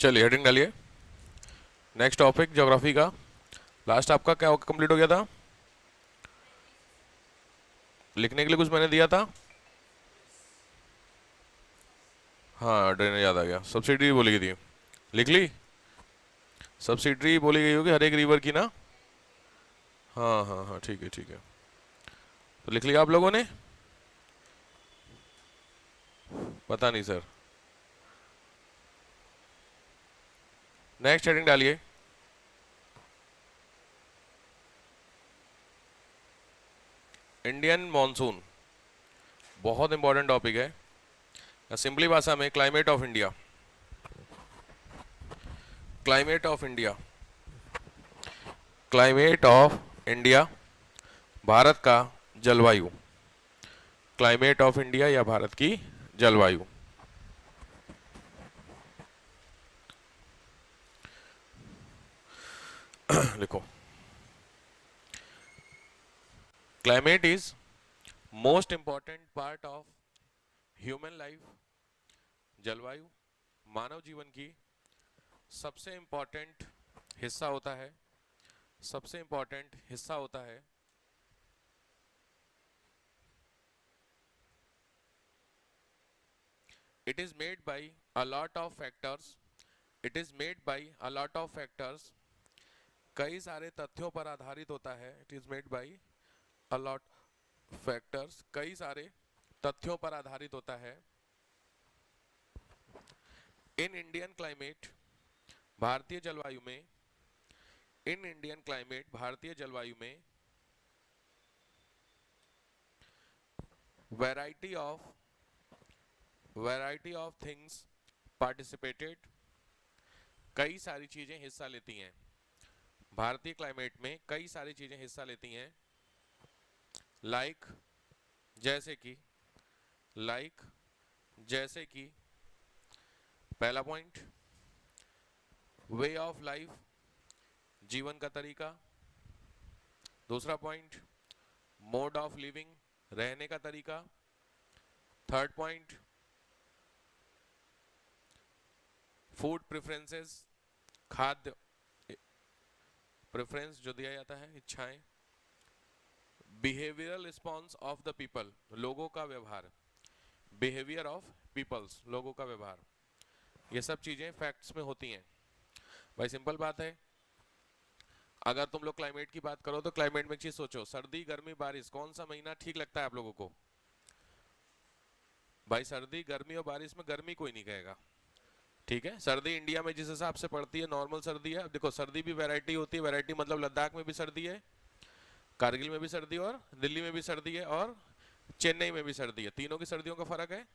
चलिए हेडिंग डालिए। Next topic geography का। लास्ट आपका क्या कंप्लीट हो गया था? लिखने के लिए कुछ मैंने दिया था। हाँ, ड्रेनेज याद आ गया। सब्सिडी बोली गई थी, लिख ली। सब्सिडी बोली गई होगी हर एक रिवर की ना। हाँ हाँ हाँ, ठीक है ठीक है। तो लिख लिया आप लोगों ने? पता नहीं सर। नेक्स्ट हेडिंग डालिए। इंडियन मॉनसून बहुत इंपॉर्टेंट टॉपिक है। सिंपली भाषा में climate of India. Climate of India. Climate of India, Bharat का जलवायु। क्लाइमेट ऑफ इंडिया या भारत की जलवायु। लिखो। Climate is most important part of human life. जलवायु मानव जीवन की सबसे इंपॉर्टेंट हिस्सा होता है। सबसे इंपॉर्टेंट हिस्सा होता है। It is made by a lot of factors. It is made by a lot of factors. कई सारे तथ्यों पर आधारित होता है। It is made by a lot factors, कई सारे तथ्यों पर आधारित होता है। इन इंडियन क्लाइमेट, भारतीय जलवायु में। इन इंडियन क्लाइमेट, भारतीय जलवायु में वैरायटी ऑफ थिंग्स पार्टिसिपेटेड। कई सारी चीजें हिस्सा लेती हैं। भारतीय क्लाइमेट में कई सारी चीजें हिस्सा लेती हैं। लाइक जैसे कि, लाइक जैसे कि, पहला पॉइंट वे ऑफ लाइफ, जीवन का तरीका। दूसरा पॉइंट मोड ऑफ लिविंग, रहने का तरीका। थर्ड पॉइंट फूड प्रेफरेंसेस, खाद्य प्रेफरेंस जो दिया जाता है, इच्छाएं। Behavioural response of the people, लोगों का व्यवहार। बिहेवियर ऑफ पीपल्स, लोगों का व्यवहार। ये सब चीजें फैक्ट्स में होती हैं। भाई सिंपल बात है, अगर तुम लोग क्लाइमेट की बात करो तो क्लाइमेट में एक चीज सोचो, सर्दी गर्मी बारिश, कौन सा महीना ठीक लगता है आप लोगों को? भाई सर्दी गर्मी और बारिश में गर्मी कोई नहीं कहेगा। ठीक है, सर्दी इंडिया में जिस हिसाब से पड़ती है नॉर्मल सर्दी है। अब देखो सर्दी भी वैरायटी होती है। वैरायटी मतलब लद्दाख में भी सर्दी है, कारगिल में भी सर्दी है, और दिल्ली में भी सर्दी है, और चेन्नई में भी सर्दी है। तीनों की सर्दियों का फर्क है।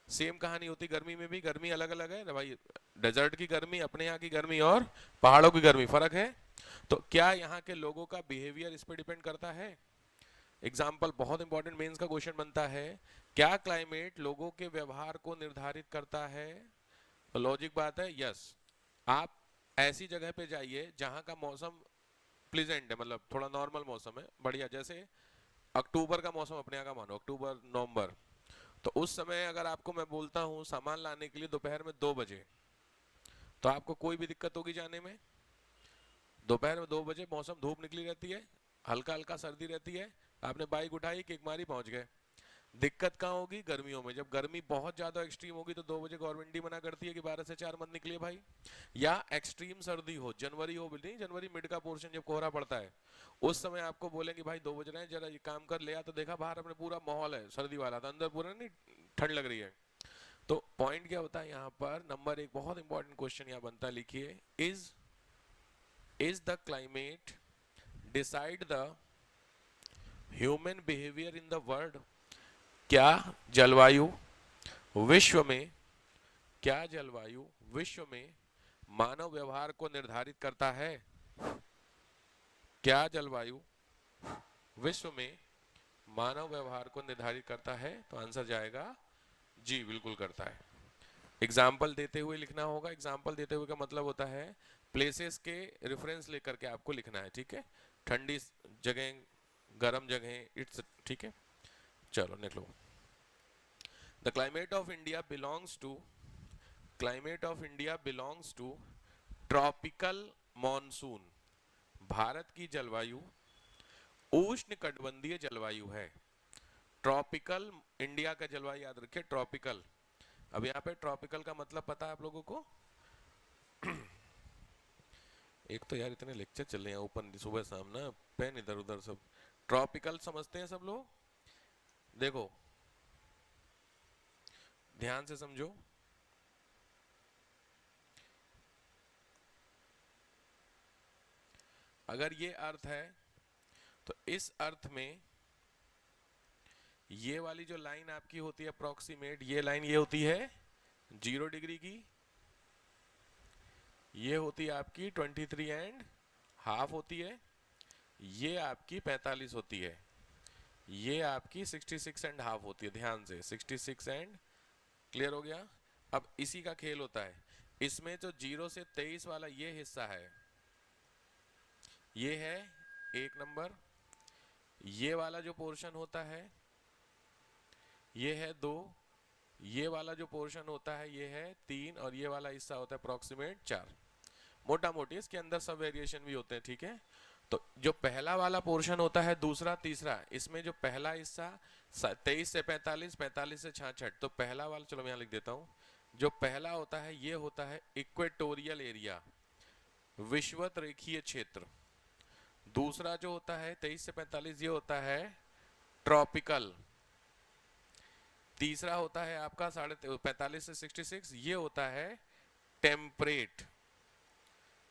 सेम कहानी होती गर्मी में भी। गर्मी अलग अलग है ना भाई। डेजर्ट की गर्मी, अपने यहाँ की गर्मी, और पहाड़ों की गर्मी, फर्क है। तो क्या यहाँ के लोगों का बिहेवियर इस पर डिपेंड करता है? एग्जाम्पल बहुत इंपॉर्टेंट, मेंस का क्वेश्चन बनता है, क्या क्लाइमेट लोगों के व्यवहार को निर्धारित करता है? तो लॉजिक बात है, यस। आप ऐसी जगह पे जाइए जहां का मौसम प्लीजेंट है, मतलब थोड़ा नॉर्मल मौसम है, बढ़िया। जैसे अक्टूबर का मौसम अपने यहाँ का मानो, अक्टूबर नवंबर। तो उस समय अगर आपको मैं बोलता हूँ सामान लाने के लिए दोपहर में 2 बजे, तो आपको कोई भी दिक्कत होगी जाने में? दोपहर में 2 बजे मौसम धूप निकली रहती है, हल्का हल्का सर्दी रहती है, आपने बाइक उठाई किक मारी पहुंच गए। दिक्कत कहाँ होगी? गर्मियों में। जब गर्मी बहुत ज्यादा एक्सट्रीम होगी तो 2 बजे गवर्नमेंट ही मना करती है कि 12 से 4 मत निकलिए भाई। या एक्सट्रीम सर्दी हो, जनवरी हो, नहीं जनवरी मिड का पोर्शन जब कोहरा पड़ता है, उस समय आपको बोलेंगे भाई 2 बज रहे हैं, जरा ये काम कर ले। तो देखा बाहर अपने पूरा माहौल है सर्दी वाला, तो अंदर पूरा नहीं ठंड लग रही है। तो पॉइंट क्या होता है यहाँ पर? नंबर एक बहुत इंपॉर्टेंट क्वेश्चन यहाँ बनता है, लिखिए। Is the climate decide the human behaviour in the world? क्या जलवायु विश्व में, क्या जलवायु विश्व में मानव व्यवहार को निर्धारित करता है? क्या जलवायु विश्व में मानव व्यवहार को निर्धारित करता है? तो आंसर जाएगा जी, बिल्कुल करता है। एग्जाम्पल देते हुए लिखना होगा। एग्जाम्पल देते हुए का मतलब होता है प्लेसेस के रेफरेंस लेकर के आपको लिखना है, ठीक है? ठंडी जगह, गर्म जगह, इट्स ठीक है। चलो निकलो। The climate of India belongs to climate of India belongs to tropical monsoon. भारत की जलवायु उष्ण कटिबंधीय जलवायु है। ट्रॉपिकल, इंडिया का जलवायु याद रखिए ट्रॉपिकल। अब यहाँ पे ट्रॉपिकल का मतलब पता है आप लोगों को? एक तो यार इतने लेक्चर चल रहे हैं ओपन सुबह शाम ना, पेन इधर उधर सब। ट्रॉपिकल समझते हैं सब लोग? देखो ध्यान से समझो। अगर ये अर्थ है तो इस अर्थ में ये वाली जो लाइन आपकी होती है अप्रोक्सीमेट, ये लाइन ये होती है 0 डिग्री की, ये होती है आपकी 23.5 होती है, ये आपकी 45 होती है, ये आपकी 66.5 होती है। ध्यान से 66 एंड, क्लियर हो गया? अब इसी का खेल होता है। इसमें जो 0 से 23 वाला ये हिस्सा है, ये है 1 नंबर, ये वाला जो पोर्शन होता है ये है 2, ये वाला जो पोर्शन होता है ये है 3, और ये वाला हिस्सा होता है अप्रोक्सीमेट 4। मोटा मोटी इसके अंदर सब वेरिएशन भी होते हैं, ठीक है? तो जो पहला वाला पोर्शन होता है, दूसरा तीसरा, इसमें जो पहला हिस्सा 23 से 45, 45 से 66, तो पहला वाला, चलो मैं यहाँ लिख देता हूँ, जो पहला होता है ये होता है इक्वेटोरियल एरिया, विषुवत रेखीय क्षेत्र। दूसरा जो होता है 23 से 45 ये होता है ट्रॉपिकल। तीसरा होता है आपका 45 से 66 ये होता है टेम्परेट।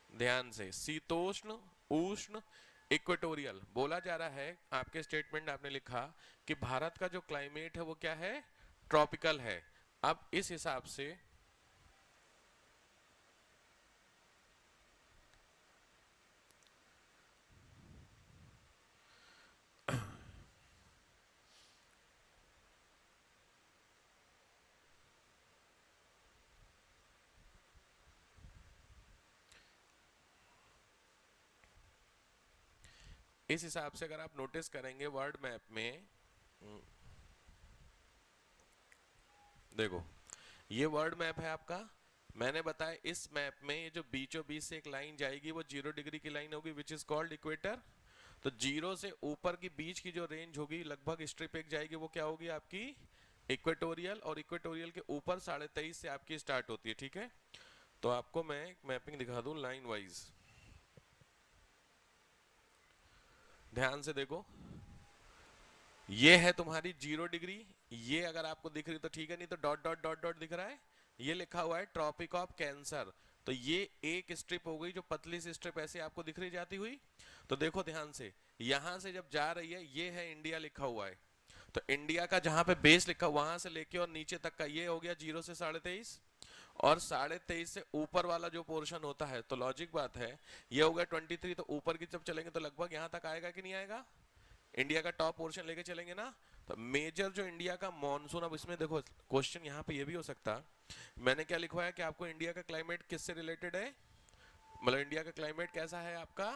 ध्यान से, शीतोष्ण, उष्ण, इक्वेटोरियल। बोला जा रहा है, आपके स्टेटमेंट आपने लिखा कि भारत का जो क्लाइमेट है वो क्या है? ट्रॉपिकल है। अब इस हिसाब से अगर आप नोटिस करेंगे वर्ल्ड मैप में, देखो ये वर्ल्ड मैप है आपका। मैंने बताया इस मैप में ये जो बीचों बीच से एक लाइन जाएगी वो 0 डिग्री की लाइन होगी, विच इज कॉल्ड इक्वेटर। तो 0 से ऊपर की बीच की जो रेंज होगी लगभग स्ट्रिप एक जाएगी, वो क्या होगी आपकी? इक्वेटोरियल। और इक्वेटोरियल के ऊपर 23.5 से आपकी स्टार्ट होती है, ठीक है? तो आपको मैं मैपिंग दिखा दूं लाइन वाइज, ध्यान से देखो। ये है तुम्हारी 0 डिग्री, ये अगर आपको दिख रही तो ठीक है, नहीं तो डॉट डॉट डॉट डॉट दिख रहा है, ये लिखा हुआ है ट्रॉपिक ऑफ कैंसर। तो ये एक स्ट्रिप हो गई, जो पतली सी स्ट्रिप ऐसे आपको दिख रही जाती हुई। तो देखो ध्यान से, यहां से जब जा रही है ये है इंडिया लिखा हुआ है, तो इंडिया का जहां पे बेस लिखा वहां से लेके और नीचे तक का ये हो गया 0 से 23.5, और 23.5 से ऊपर वाला जो पोर्शन होता है, तो लॉजिक बात है ये हो गया 23, तो ऊपर की जब चलेंगे तो लगभग यहां तक आएगा कि नहीं आएगा? इंडिया का टॉप पोर्शन लेके चलेंगे ना। तो मेजर जो इंडिया का मॉनसून, अब इसमें देखो क्वेश्चन यहाँ पे ये भी हो सकता, मैंने क्या लिखवाया कि आपको इंडिया का क्लाइमेट किससे रिलेटेड है, मतलब इंडिया का क्लाइमेट कैसा है आपका?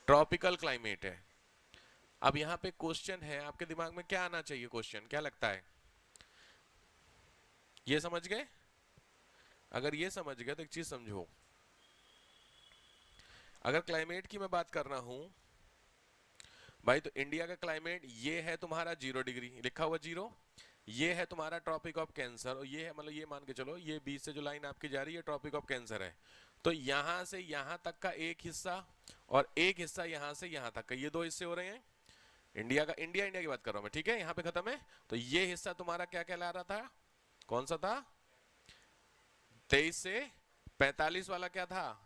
ट्रॉपिकल क्लाइमेट है। अब यहाँ पे क्वेश्चन है, आपके दिमाग में क्या आना चाहिए क्वेश्चन, क्या लगता है? ये समझ गए? अगर ये समझ गए तो एक चीज समझो, अगर क्लाइमेट की मैं बात कर रहा हूं भाई, तो इंडिया का क्लाइमेट ये है तुम्हारा 0 डिग्री लिखा हुआ 0, ये है तुम्हारा ट्रॉपिक ऑफ कैंसर, और ये है, मतलब ये मान के चलो ये बीच से जो लाइन आपकी जा रही है ट्रॉपिक ऑफ कैंसर है। तो यहां से यहां तक का एक हिस्सा और एक हिस्सा यहां से यहां तक का, ये दो हिस्से हो रहे हैं इंडिया का। इंडिया की बात कर रहा हूं मैं, ठीक है? यहां पे खत्म है। तो ये हिस्सा तुम्हारा क्या कहला रहा था, कौन सा था? 23 से 45 वाला क्या था?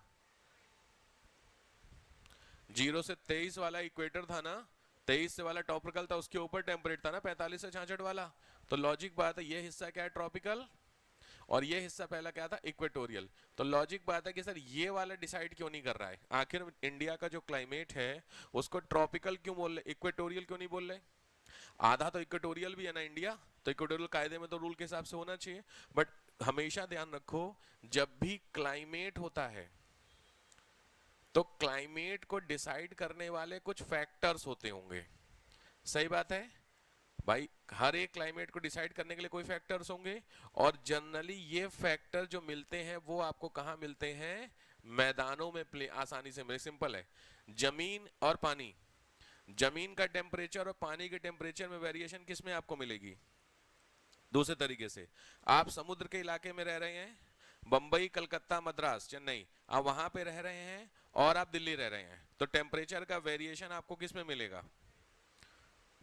0 से 23 वाला इक्वेटर था ना, 23 से वाला ट्रॉपिकल था, उसके ऊपर टेम्परेट था ना 45 से 66 वाला। तो लॉजिक बात है ये हिस्सा क्या है? ट्रॉपिकल, और ये हिस्सा पहला क्या था? इक्वेटोरियल। तो लॉजिक बात है कि सर ये वाला डिसाइड क्यों नहीं कर रहा है, आखिर इंडिया का जो क्लाइमेट है उसको ट्रॉपिकल क्यों बोल रहे, इक्वेटोरियल क्यों नहीं बोल रहे? आधा तो इक्वेटोरियल भी है ना इंडिया, तो इक्वेटोरियल कायदे में तो रूल के हिसाब से होना चाहिए। बट हमेशा ध्यान रखो, जब भी क्लाइमेट होता है तो क्लाइमेट को डिसाइड करने वाले कुछ फैक्टर्स होते होंगे, सही बात है? भाई हर एक क्लाइमेट को डिसाइड करने के लिए कोई फैक्टर्स होंगे, और जनरली ये फैक्टर जो मिलते हैं वो आपको कहाँ मिलते हैं, मैदानों में प्ले आसानी से मिले। सिंपल है, जमीन और पानी, जमीन का टेम्परेचर और पानी के टेम्परेचर में वेरिएशन किस में आपको मिलेगी, दूसरे तरीके से आप समुद्र के इलाके में रह रहे हैं, बंबई कलकत्ता मद्रास चेन्नई, आप वहां पे रह रहे हैं और आप दिल्ली रह रहे हैं, तो टेम्परेचर का वेरिएशन आपको किस में मिलेगा,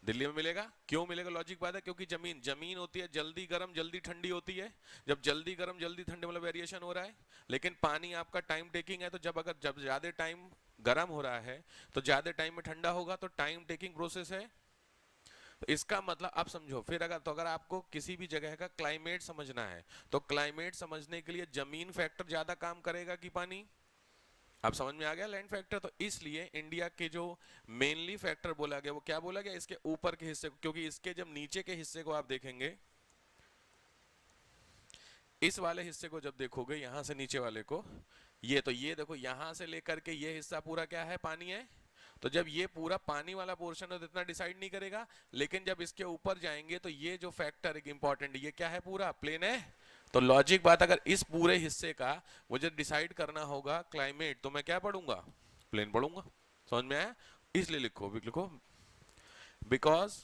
दिल्ली में मिलेगा। क्यों मिलेगा, लॉजिक बात है, क्योंकि जमीन जमीन होती है जल्दी गर्म जल्दी ठंडी होती है, जब जल्दी गर्म जल्दी ठंडी मतलब वेरिएशन हो रहा है। लेकिन पानी आपका टाइम टेकिंग है, तो जब ज्यादा टाइम गर्म हो रहा है तो ज्यादा टाइम में ठंडा होगा, तो टाइम टेकिंग प्रोसेस है। तो इसका मतलब आप समझो, फिर अगर आपको किसी भी जगह का क्लाइमेट समझना है, तो क्लाइमेट समझने के लिए जमीन फैक्टर ज्यादा काम करेगा कि पानी, अब समझ में आ गया लैंड फैक्टर। तो इसलिए इंडिया के जो मेनली फैक्टर बोला गया वो क्या बोला गया, इसके ऊपर के हिस्से को, क्योंकि इसके जब नीचे के हिस्से को आप देखेंगे, इस वाले हिस्से को जब देखोगे यहां से नीचे वाले को, ये तो ये देखो यहां से लेकर के ये हिस्सा पूरा क्या है, पानी है। तो जब ये पूरा पानी वाला पोर्शन है तो इतना डिसाइड नहीं करेगा, लेकिन जब इसके ऊपर जाएंगे तो ये जो फैक्टर एक इंपॉर्टेंट, ये क्या है, पूरा प्लेन है। तो लॉजिक बात, अगर इस पूरे हिस्से का मुझे डिसाइड करना होगा क्लाइमेट, तो मैं क्या पढ़ूंगा, प्लेन पढ़ूंगा। समझ में आया, इसलिए लिखो लिखो, because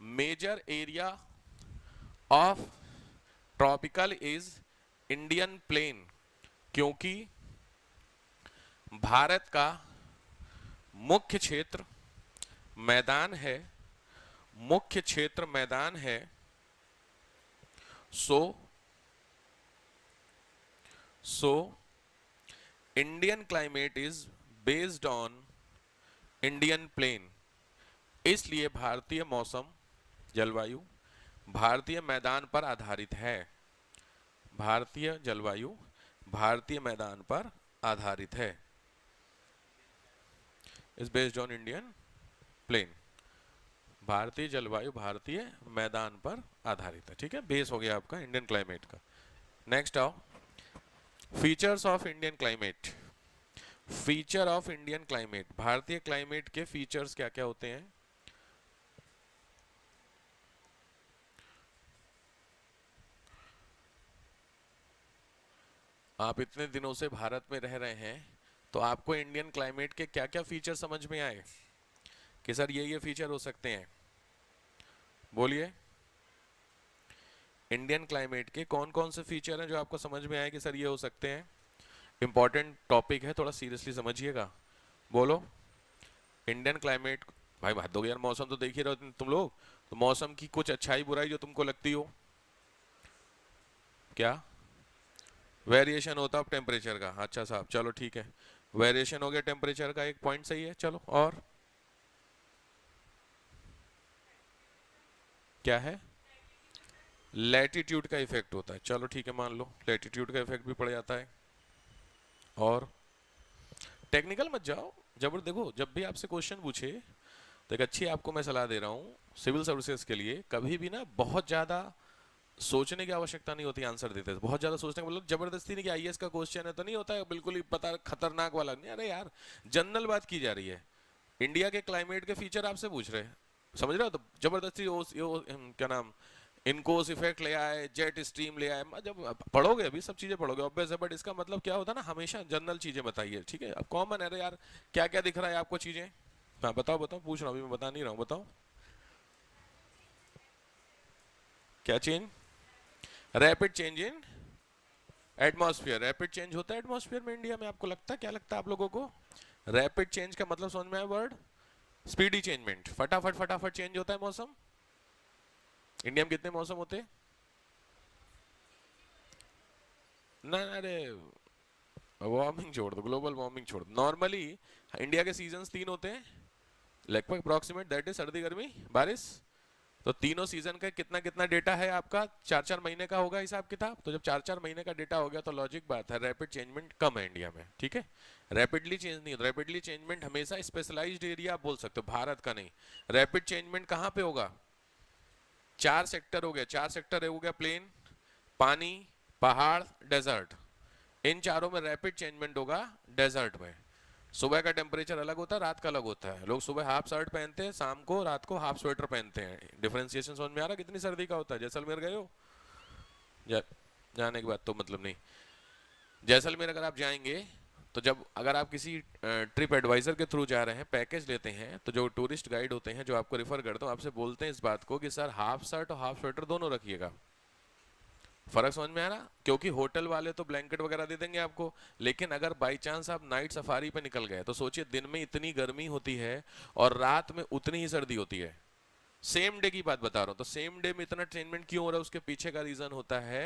major area of tropical is Indian plain, क्योंकि भारत का मुख्य क्षेत्र मैदान है, मुख्य क्षेत्र मैदान है। So Indian climate is based on Indian plain, इसलिए भारतीय मौसम जलवायु भारतीय मैदान पर आधारित है, भारतीय जलवायु भारतीय मैदान पर आधारित है, is based on Indian plain, भारतीय जलवायु भारतीय मैदान पर आधारित है। ठीक है, बेस हो गया आपका इंडियन क्लाइमेट का। नेक्स्ट आओ, features of Indian climate. Feature of Indian climate, भारतीय क्लाइमेट के फीचर्स क्या क्या होते हैं। आप इतने दिनों से भारत में रह रहे हैं, तो आपको इंडियन क्लाइमेट के क्या क्या फीचर समझ में आए कि सर ये फीचर हो सकते हैं, बोलिए। इंडियन क्लाइमेट के कौन कौन से फीचर हैं जो आपको समझ में आए कि सर ये हो सकते हैं। इंपॉर्टेंट टॉपिक है, थोड़ा सीरियसली समझिएगा, बोलो। इंडियन क्लाइमेट, भाई बात दो यार, मौसम तो देख ही रहे हो तुम लोग, तो मौसम की कुछ अच्छाई बुराई जो तुमको लगती हो, क्या वेरिएशन होता है टेम्परेचर का, अच्छा साहब चलो ठीक है, वेरिएशन हो गया टेम्परेचर का, एक पॉइंट सही है, चलो और क्या है, लैटिट्यूड का इफेक्ट होता है, चलो ठीक है मान लो लैटिट्यूड का इफेक्ट भी पड़ जाता है। और टेक्निकल मत जाओ, जबर देखो जब भी आपसे क्वेश्चन पूछे तो एक अच्छी आपको मैं सलाह दे रहा हूँ सिविल सर्विसेज के लिए, कभी भी ना बहुत ज्यादा सोचने की आवश्यकता नहीं होती आंसर देते, बहुत ज्यादा सोचने का मतलब जबरदस्ती नहीं कि आईएएस का क्वेश्चन है तो नहीं होता है बिल्कुल ही पता खतरनाक वाला नहीं, अरे यार जनरल बात की जा रही है, इंडिया के क्लाइमेट के फीचर आपसे पूछ रहे हैं, समझ रहे हो, तो जबरदस्ती क्या नाम, इनकोस इफेक्ट ले आए, जेट स्ट्रीम ले आए, जब पढ़ोगे अभी सब चीजें पढ़ोगे ऑब्वियस है, बट इसका मतलब क्या होता है ना, हमेशा जनरल चीजें बताइए, ठीक है। अब कॉमन है, अरे यार क्या क्या दिख रहा है आपको चीजें, हाँ बताओ बताओ, पूछ रहा हूँ अभी, मैं बता नहीं रहा हूँ, बताओ क्या change, rapid change in atmosphere, rapid change होता है एटमॉस्फेयर में इंडिया में, आपको लगता है, क्या लगता है आप लोगों को, रैपिड चेंज का मतलब समझ में आया वर्ड, स्पीडी चेंजमेंट, फटाफट फटाफट चेंज होता है मौसम। इंडिया में कितने मौसम होते हैं, ना अरे वार्मिंग छोड़ दो, ग्लोबल वार्मिंग छोड़ दो, नॉर्मली इंडिया के सीजन्स 3 होते हैं लगभग अप्रोक्सीमेट, दैट इज सर्दी गर्मी बारिश, तो तीनों सीजन का कितना कितना डेटा है आपका, 4-4 महीने का होगा हिसाब किताब, तो जब 4-4 महीने का डेटा हो गया तो लॉजिक बात है रैपिड चेंजमेंट कम है इंडिया में, ठीक है। रैपिडली चेंज नहीं होता, रैपिडली चेंजमेंट हमेशा स्पेशलाइज्ड एरिया आप बोल सकते हो, भारत का नहीं। रैपिड चेंजमेंट कहाँ पे होगा, 4 सेक्टर हो गया, 4 सेक्टर हो गया, प्लेन, पानी, पहाड़, डेजर्ट, इन चारों में रैपिड चेंजमेंट होगा डेजर्ट में। सुबह का टेम्परेचर अलग होता है, रात का अलग होता है। लोग सुबह हाफ शर्ट पहनते हैं, शाम को रात को हाफ स्वेटर पहनते हैं। डिफरेंशिएशन समझ में आ रहा कितनी सर्दी का होता है? जैसलमेर गए हो? जा, जाने के बाद तो मतलब नहीं। जैसलमेर अगर आप जाएंगे तो जब अगर आप किसी ट्रिप एडवाइजर के थ्रू जा रहे हैं, पैकेज लेते हैं, तो जो टूरिस्ट गाइड होते हैं जो आपको रिफर करते हैं, आपसे बोलते हैं इस बात को कि सर हाफ शर्ट और हाफ स्वेटर दोनों रखिएगा। फर्क समझ में आ रहा? क्योंकि होटल वाले तो ब्लैंकेट वगैरह दे देंगे आपको, लेकिन अगर बाई चांस आप नाइट सफारी पे निकल गए तो सोचिए दिन में इतनी गर्मी होती है और रात में उतनी ही सर्दी होती है। सेम डे की बात बता रहा हूं, तो सेम डे में इतना ट्रेनमेंट क्यों हो रहा है? उसके पीछे का रीजन होता है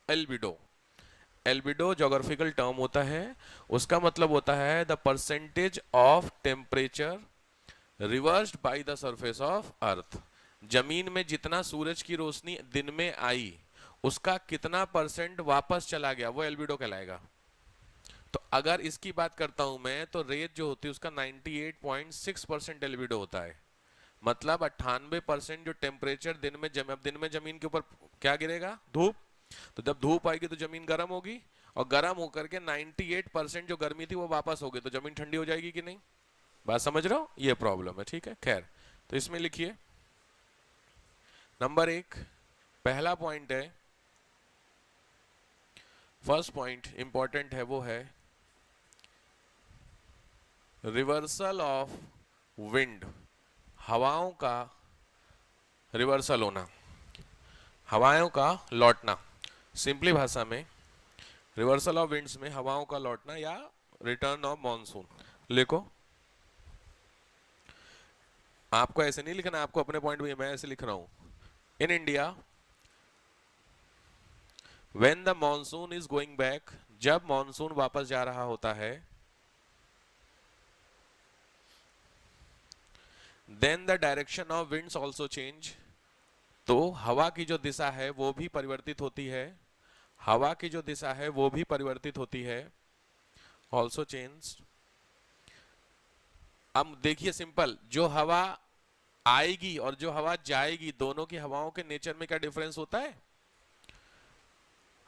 एल्बिडो। एल्बिडो जोग्राफिकल टर्म होता है, उसका मतलब होता है the percentage of temperature reversed by the surface of earth. जमीन में जितना सूरज की रोशनी दिन में आई उसका कितना परसेंट वापस चला गया, वो एल्बिडो कहलाएगा। तो अगर इसकी बात करता हूं मैं, तो रेत जो होती है उसका 98.6% एल्बिडो होता है। मतलब 98% जो टेम्परेचर दिन में दिन में जमीन के ऊपर क्या गिरेगा? धूप। तो जब धूप आएगी तो जमीन गर्म होगी, और गर्म होकर के 98% जो गर्मी थी वो वापस होगी, तो जमीन ठंडी हो जाएगी कि नहीं? बात समझ रहे हो? ये प्रॉब्लम है, ठीक है। खैर, तो इसमें लिखिए नंबर 1, पहला पॉइंट है, फर्स्ट पॉइंट इंपॉर्टेंट है, वो है रिवर्सल ऑफ विंड। हवाओं का रिवर्सल होना, हवाओं का लौटना। सिंपली भाषा में रिवर्सल ऑफ विंड्स में हवाओं का लौटना या रिटर्न ऑफ मॉनसून। लिखो, आपको ऐसे नहीं लिखना, आपको अपने पॉइंट में मैं ऐसे लिख रहा हूं। In India when the monsoon is going back, जब मॉनसून वापस जा रहा होता है, then the direction of winds also change, तो हवा की जो दिशा है वो भी परिवर्तित होती है। हवा की जो दिशा है वो भी परिवर्तित होती है, ऑल्सो चेंज। अब देखिए सिंपल, जो हवा आएगी और जो हवा जाएगी, दोनों की हवाओं के नेचर में क्या डिफरेंस होता है?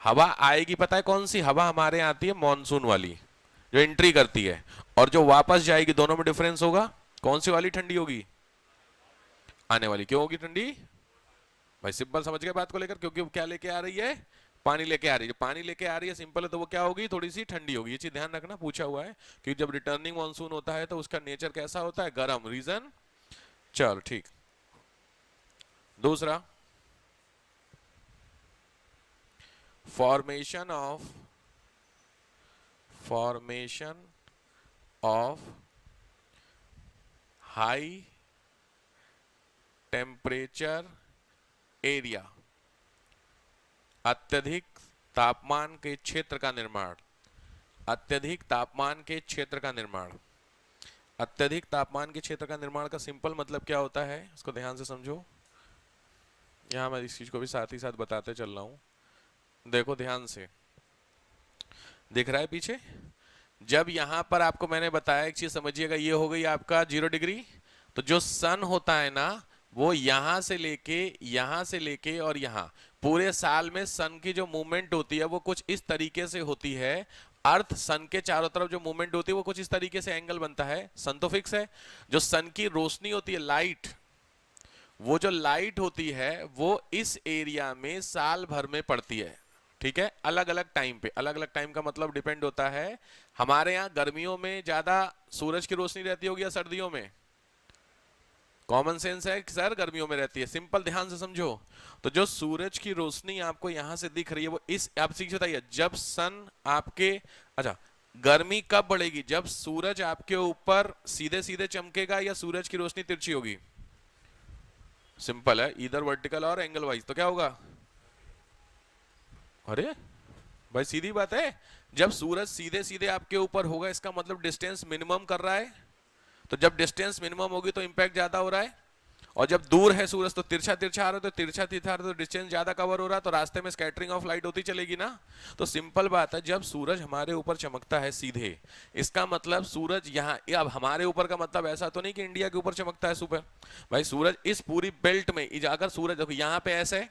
हवा आएगी, पता है कौन सी हवा हमारे यहाँ आती है? मॉनसून वाली, जो एंट्री करती है। और जो वापस जाएगी, दोनों में डिफरेंस होगा। कौन सी वाली ठंडी होगी? आने वाली। क्यों होगी ठंडी भाई? सिंपल समझ गए बात को लेकर? क्योंकि वो क्या लेके आ रही है? पानी लेके आ रही है। जो पानी लेके आ रही है सिंपल है, तो वो क्या होगी? थोड़ी सी ठंडी होगी। ये चीज ध्यान रखना, पूछा हुआ है कि जब रिटर्निंग मानसून होता है तो उसका नेचर कैसा होता है? गर्म। रीजन? चल ठीक। दूसरा, formation of high temperature area, अत्यधिक तापमान के क्षेत्र का निर्माण। अत्यधिक तापमान के क्षेत्र का निर्माण। अत्यधिक तापमान के क्षेत्र का निर्माण का सिंपल मतलब क्या होता है, इसको ध्यान से समझो। यहां मैं इस चीज को भी साथ ही साथ बताते चल रहा हूं। देखो ध्यान से, दिख रहा है पीछे? जब यहां पर आपको मैंने बताया एक चीज समझिएगा, ये हो गई आपका 0 डिग्री। तो जो सन होता है ना, वो यहां से लेके और यहां, पूरे साल में सन की जो मूवमेंट होती है वो कुछ इस तरीके से होती है। अर्थ सन के चारों तरफ जो मूवमेंट होती है वो कुछ इस तरीके से एंगल बनता है। सन तो फिक्स है। जो सन की रोशनी होती है, लाइट, वो जो लाइट होती है वो इस एरिया में साल भर में पड़ती है। ठीक है, अलग अलग टाइम पे। अलग अलग टाइम का मतलब डिपेंड होता है, हमारे यहाँ गर्मियों में ज्यादा सूरज की रोशनी रहती होगी या सर्दियों में? कॉमन सेंस है कि सर गर्मियों में रहती है। सिंपल, ध्यान से समझो। तो जो सूरज की रोशनी आपको यहां से दिख रही है वो इस, आप सीख बताइए, जब सन आपके, अच्छा, गर्मी कब बढ़ेगी? जब सूरज आपके ऊपर सीधे सीधे चमकेगा या सूरज की रोशनी तिरछी होगी? सिंपल है, इधर वर्टिकल और एंगल वाइज। तो क्या होगा? अरे भाई सीधी बात है, जब सूरज सीधे सीधे आपके ऊपर होगा इसका मतलब डिस्टेंस मिनिमम कर रहा है। तो जब डिस्टेंस मिनिमम होगी तो इंपैक्ट ज्यादा हो रहा है। और जब दूर है सूरज तो तिरछा तिरछा आ रहा है, तो तिरछा तिरछा आ रहा है तो डिस्टेंस ज्यादा कवर हो रहा है, तो रास्ते में स्कैटरिंग ऑफ लाइट होती चलेगी ना। तो सिंपल बात है, जब सूरज हमारे ऊपर चमकता है सीधे, इसका मतलब सूरज यहाँ, अब हमारे ऊपर का मतलब ऐसा तो नहीं कि इंडिया के ऊपर चमकता है सुपर। भाई सूरज इस पूरी बेल्ट में, अगर सूरज देखो यहाँ पे ऐसा है,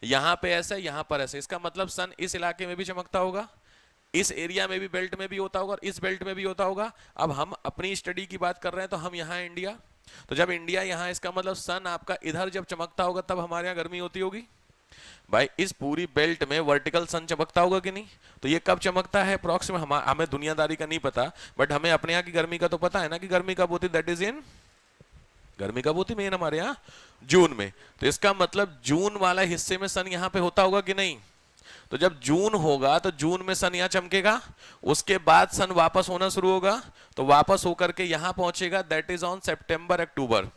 यहाँ पे ऐसा है, यहाँ पर ऐसा, इसका मतलब सन इस इलाके में भी चमकता होगा। इस एरिया में भी बेल्ट में भी होता होगा और इस बेल्ट में भी होता होगा। अब हम अपनी स्टडी की बात कर रहे हैं तो हम यहाँ इंडिया, तो जब इंडिया यहाँ, इसका मतलब सन आपका इधर जब चमकता होगा तब हमारे यहाँ गर्मी होती होगी। भाई इस पूरी बेल्ट में वर्टिकल सन चमकता होगा कि नहीं? तो ये कब चमकता है अप्रॉक्स में? हमें दुनियादारी का नहीं पता, बट हमें अपने यहाँ की गर्मी का तो पता है ना कि गर्मी कब होती, दैट इज इन, गर्मी कब होती मेन हमारे यहाँ? जून में। तो इसका मतलब जून वाला हिस्से में सन यहाँ पे होता होगा कि नहीं? तो जब जून होगा तो जून में सन यहाँ चमकेगा, उसके बाद सन वापस होना शुरू होगा, तो वापस होकर के यहाँ पहुंचेगा, दैट इज ऑन सितंबर अक्टूबर।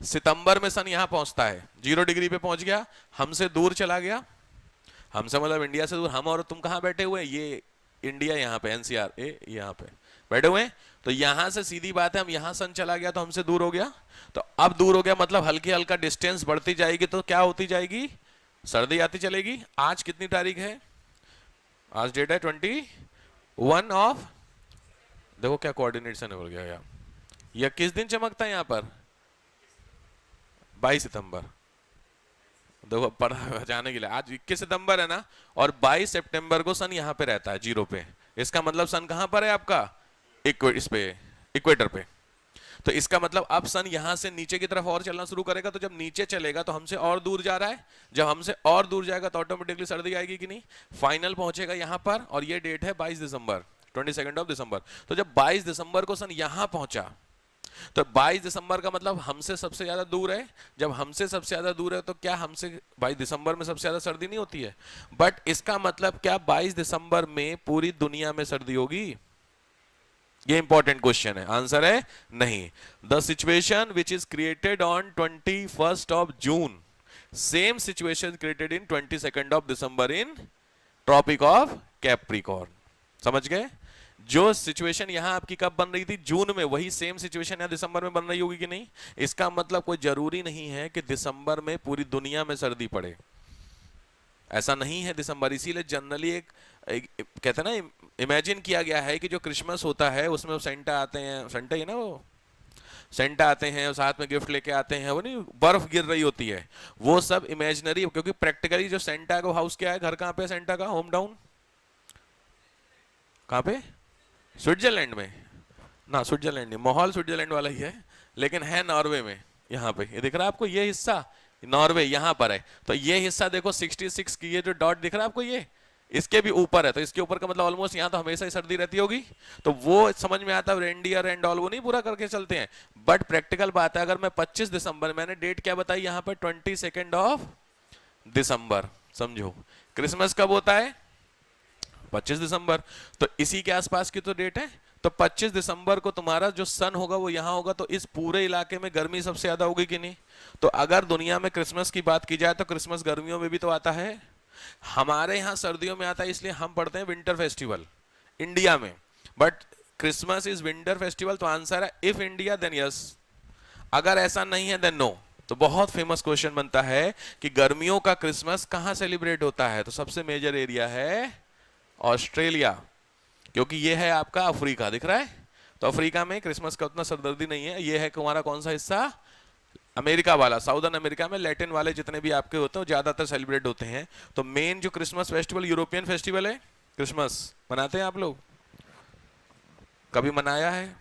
सितंबर में सन यहाँ पहुंचता है, 0 डिग्री पे पहुंच गया, हमसे दूर चला गया, हमसे मतलब इंडिया से दूर। हम और तुम कहाँ बैठे हुए हैं? ये इंडिया यहाँ पे, एनसीआर ए यहाँ पे बैठे हुए हैं। तो यहाँ से सीधी बात है, हम यहाँ सन चला गया तो हमसे दूर हो गया। तो अब दूर हो गया मतलब हल्की हल्का डिस्टेंस बढ़ती जाएगी, तो क्या होती जाएगी? सर्दी आती चलेगी। आज कितनी तारीख है? आज डेट है 21 ऑफ, देखो क्या कोऑर्डिनेशन हो गया यार, यह किस दिन चमकता है यहाँ पर? 22 सितंबर। देखो पढ़ा जाने के लिए, आज 21 सितंबर है ना, और 22 सितंबर को सन यहाँ पे रहता है 0 पे। इसका मतलब सन कहाँ पर है आपका? इस पे, इक्वेटर पे। तो इसका मतलब अब सन यहां से नीचे की तरफ और चलना शुरू करेगा, तो जब नीचे चलेगा तो हमसे और दूर जा रहा है, जब हमसे और दूर जाएगा तो ऑटोमेटिकली सर्दी आएगी कि नहीं? फाइनल पहुंचेगा यहां पर, और ये डेट है 22 दिसंबर, 22 ऑफ दिसंबर। तो जब 22 दिसंबर को सन यहां पहुंचा, तो 22 दिसंबर का मतलब हमसे सबसे ज्यादा दूर है। जब हमसे सबसे ज्यादा दूर है तो क्या हमसे 22 दिसंबर में सबसे ज्यादा सर्दी नहीं होती है? बट इसका मतलब क्या 22 दिसंबर में पूरी दुनिया में सर्दी होगी? ये इंपॉर्टेंट क्वेश्चन है। आंसर है नहीं। The situation which is created on 21 of June, same situation created in 22 of December in tropic of Capricorn. समझ गए? जो सिचुएशन यहां आपकी कब बन रही थी? जून में, वही सेम सिचुएशन यहां दिसंबर में बन रही होगी कि नहीं? इसका मतलब कोई जरूरी नहीं है कि दिसंबर में पूरी दुनिया में सर्दी पड़े, ऐसा नहीं है दिसंबर। इसीलिए जनरली एक कहते हैं ना, इमेजिन किया गया है कि जो क्रिसमस होता है उसमें वो सेंटा आते हैं, सेंटा ही ना, वो सेंटा आते हैं और साथ में गिफ्ट लेके आते हैं, वो नहीं बर्फ गिर रही होती है, वो सब इमेजिनरी। क्योंकि प्रैक्टिकली जो सेंटा का हाउस क्या है, घर कहाँ पे सेंटा का होम टाउन? कहाँ पे? स्विट्जरलैंड में ना, स्विट्जरलैंड नहीं, माहौल स्विट्जरलैंड वाला ही है, लेकिन है नॉर्वे में। यहाँ पे ये दिख रहा है आपको, ये हिस्सा नॉर्वे यहाँ पर है। तो ये हिस्सा देखो 66 की ये जो डॉट दिख रहा है आपको, ये इसके भी ऊपर है, तो इसके ऊपर का मतलब ऑलमोस्ट यहाँ तो हमेशा ही सर्दी रहती होगी। तो वो समझ में आता है, रेंडियर एंड ऑल वो नहीं पूरा करके चलते हैं। बट प्रैक्टिकल बात है, अगर मैं 25 दिसंबर, मैंने डेट क्या बताई यहाँ पर, 22 ऑफ दिसंबर, समझो क्रिसमस कब होता है? 25 दिसंबर। तो इसी के आसपास की तो डेट है। तो 25 दिसंबर को तुम्हारा जो सन होगा वो यहां होगा, तो इस पूरे इलाके में गर्मी सबसे ज्यादा होगी कि नहीं? तो अगर दुनिया में क्रिसमस की बात की जाए तो क्रिसमस गर्मियों में भी तो आता है, हमारे यहाँ सर्दियों में आता है, इसलिए हम पढ़ते हैं विंटर फेस्टिवल इंडिया में। But Christmas is winter festival. तो आंसर है इफ इंडिया देन यस, अगर ऐसा नहीं है देन नो। तो बहुत फेमस क्वेश्चन बनता है कि गर्मियों का क्रिसमस कहां सेलिब्रेट होता है? तो सबसे मेजर एरिया है ऑस्ट्रेलिया, क्योंकि ये है आपका अफ्रीका, दिख रहा है? तो अफ्रीका में क्रिसमस का उतना सरदर्दी नहीं है। ये है तुम्हारा कौन सा हिस्सा? अमेरिका वाला, साउदर्न अमेरिका में लैटिन वाले जितने भी आपके होते हैं ज्यादातर सेलिब्रेट होते हैं। तो मेन जो क्रिसमस फेस्टिवल यूरोपियन फेस्टिवल है, क्रिसमस मनाते हैं आप लोग? कभी मनाया है?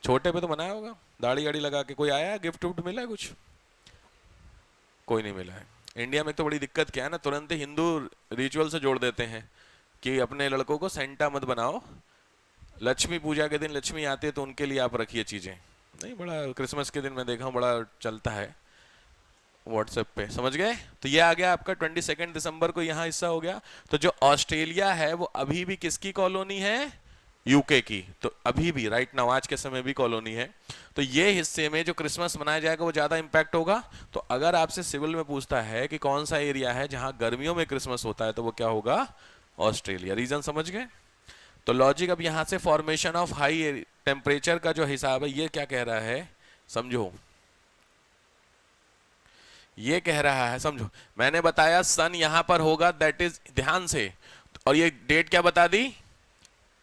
छोटे पे तो मनाया होगा, दाढ़ी वाड़ी लगा के। कोई आया है, गिफ्ट विफ्ट मिला है कुछ? कोई नहीं मिला है। इंडिया में तो बड़ी दिक्कत क्या है ना, तुरंत हिंदू रिचुअल से जोड़ देते हैं कि अपने लड़कों को सेंटा मत बनाओ, लक्ष्मी पूजा के दिन लक्ष्मी आती है तो उनके लिए आप रखिए चीजें। नहीं, बड़ा क्रिसमस के दिन मैं देखा हूँ बड़ा चलता है व्हाट्सएप पे, समझ गए? तो ये आ गया आपका 22 दिसंबर को यहाँ हिस्सा हो गया। तो जो ऑस्ट्रेलिया है वो अभी भी किसकी कॉलोनी है? यूके की। तो अभी भी राइट नाउ आज के समय भी कॉलोनी है। तो ये हिस्से में जो क्रिसमस मनाया जाएगा वो ज्यादा इंपैक्ट होगा। तो अगर आपसे सिविल में पूछता है कि कौन सा एरिया है जहां गर्मियों में क्रिसमस होता है, तो वो क्या होगा? ऑस्ट्रेलिया। रीजन समझ गए? तो लॉजिक अब यहां से फॉर्मेशन ऑफ हाई टेम्परेचर का जो हिसाब है, ये क्या कह रहा है समझो, ये कह रहा है समझो, मैंने बताया सन यहां पर होगा, दैट इज ध्यान से, और ये डेट क्या बता दी?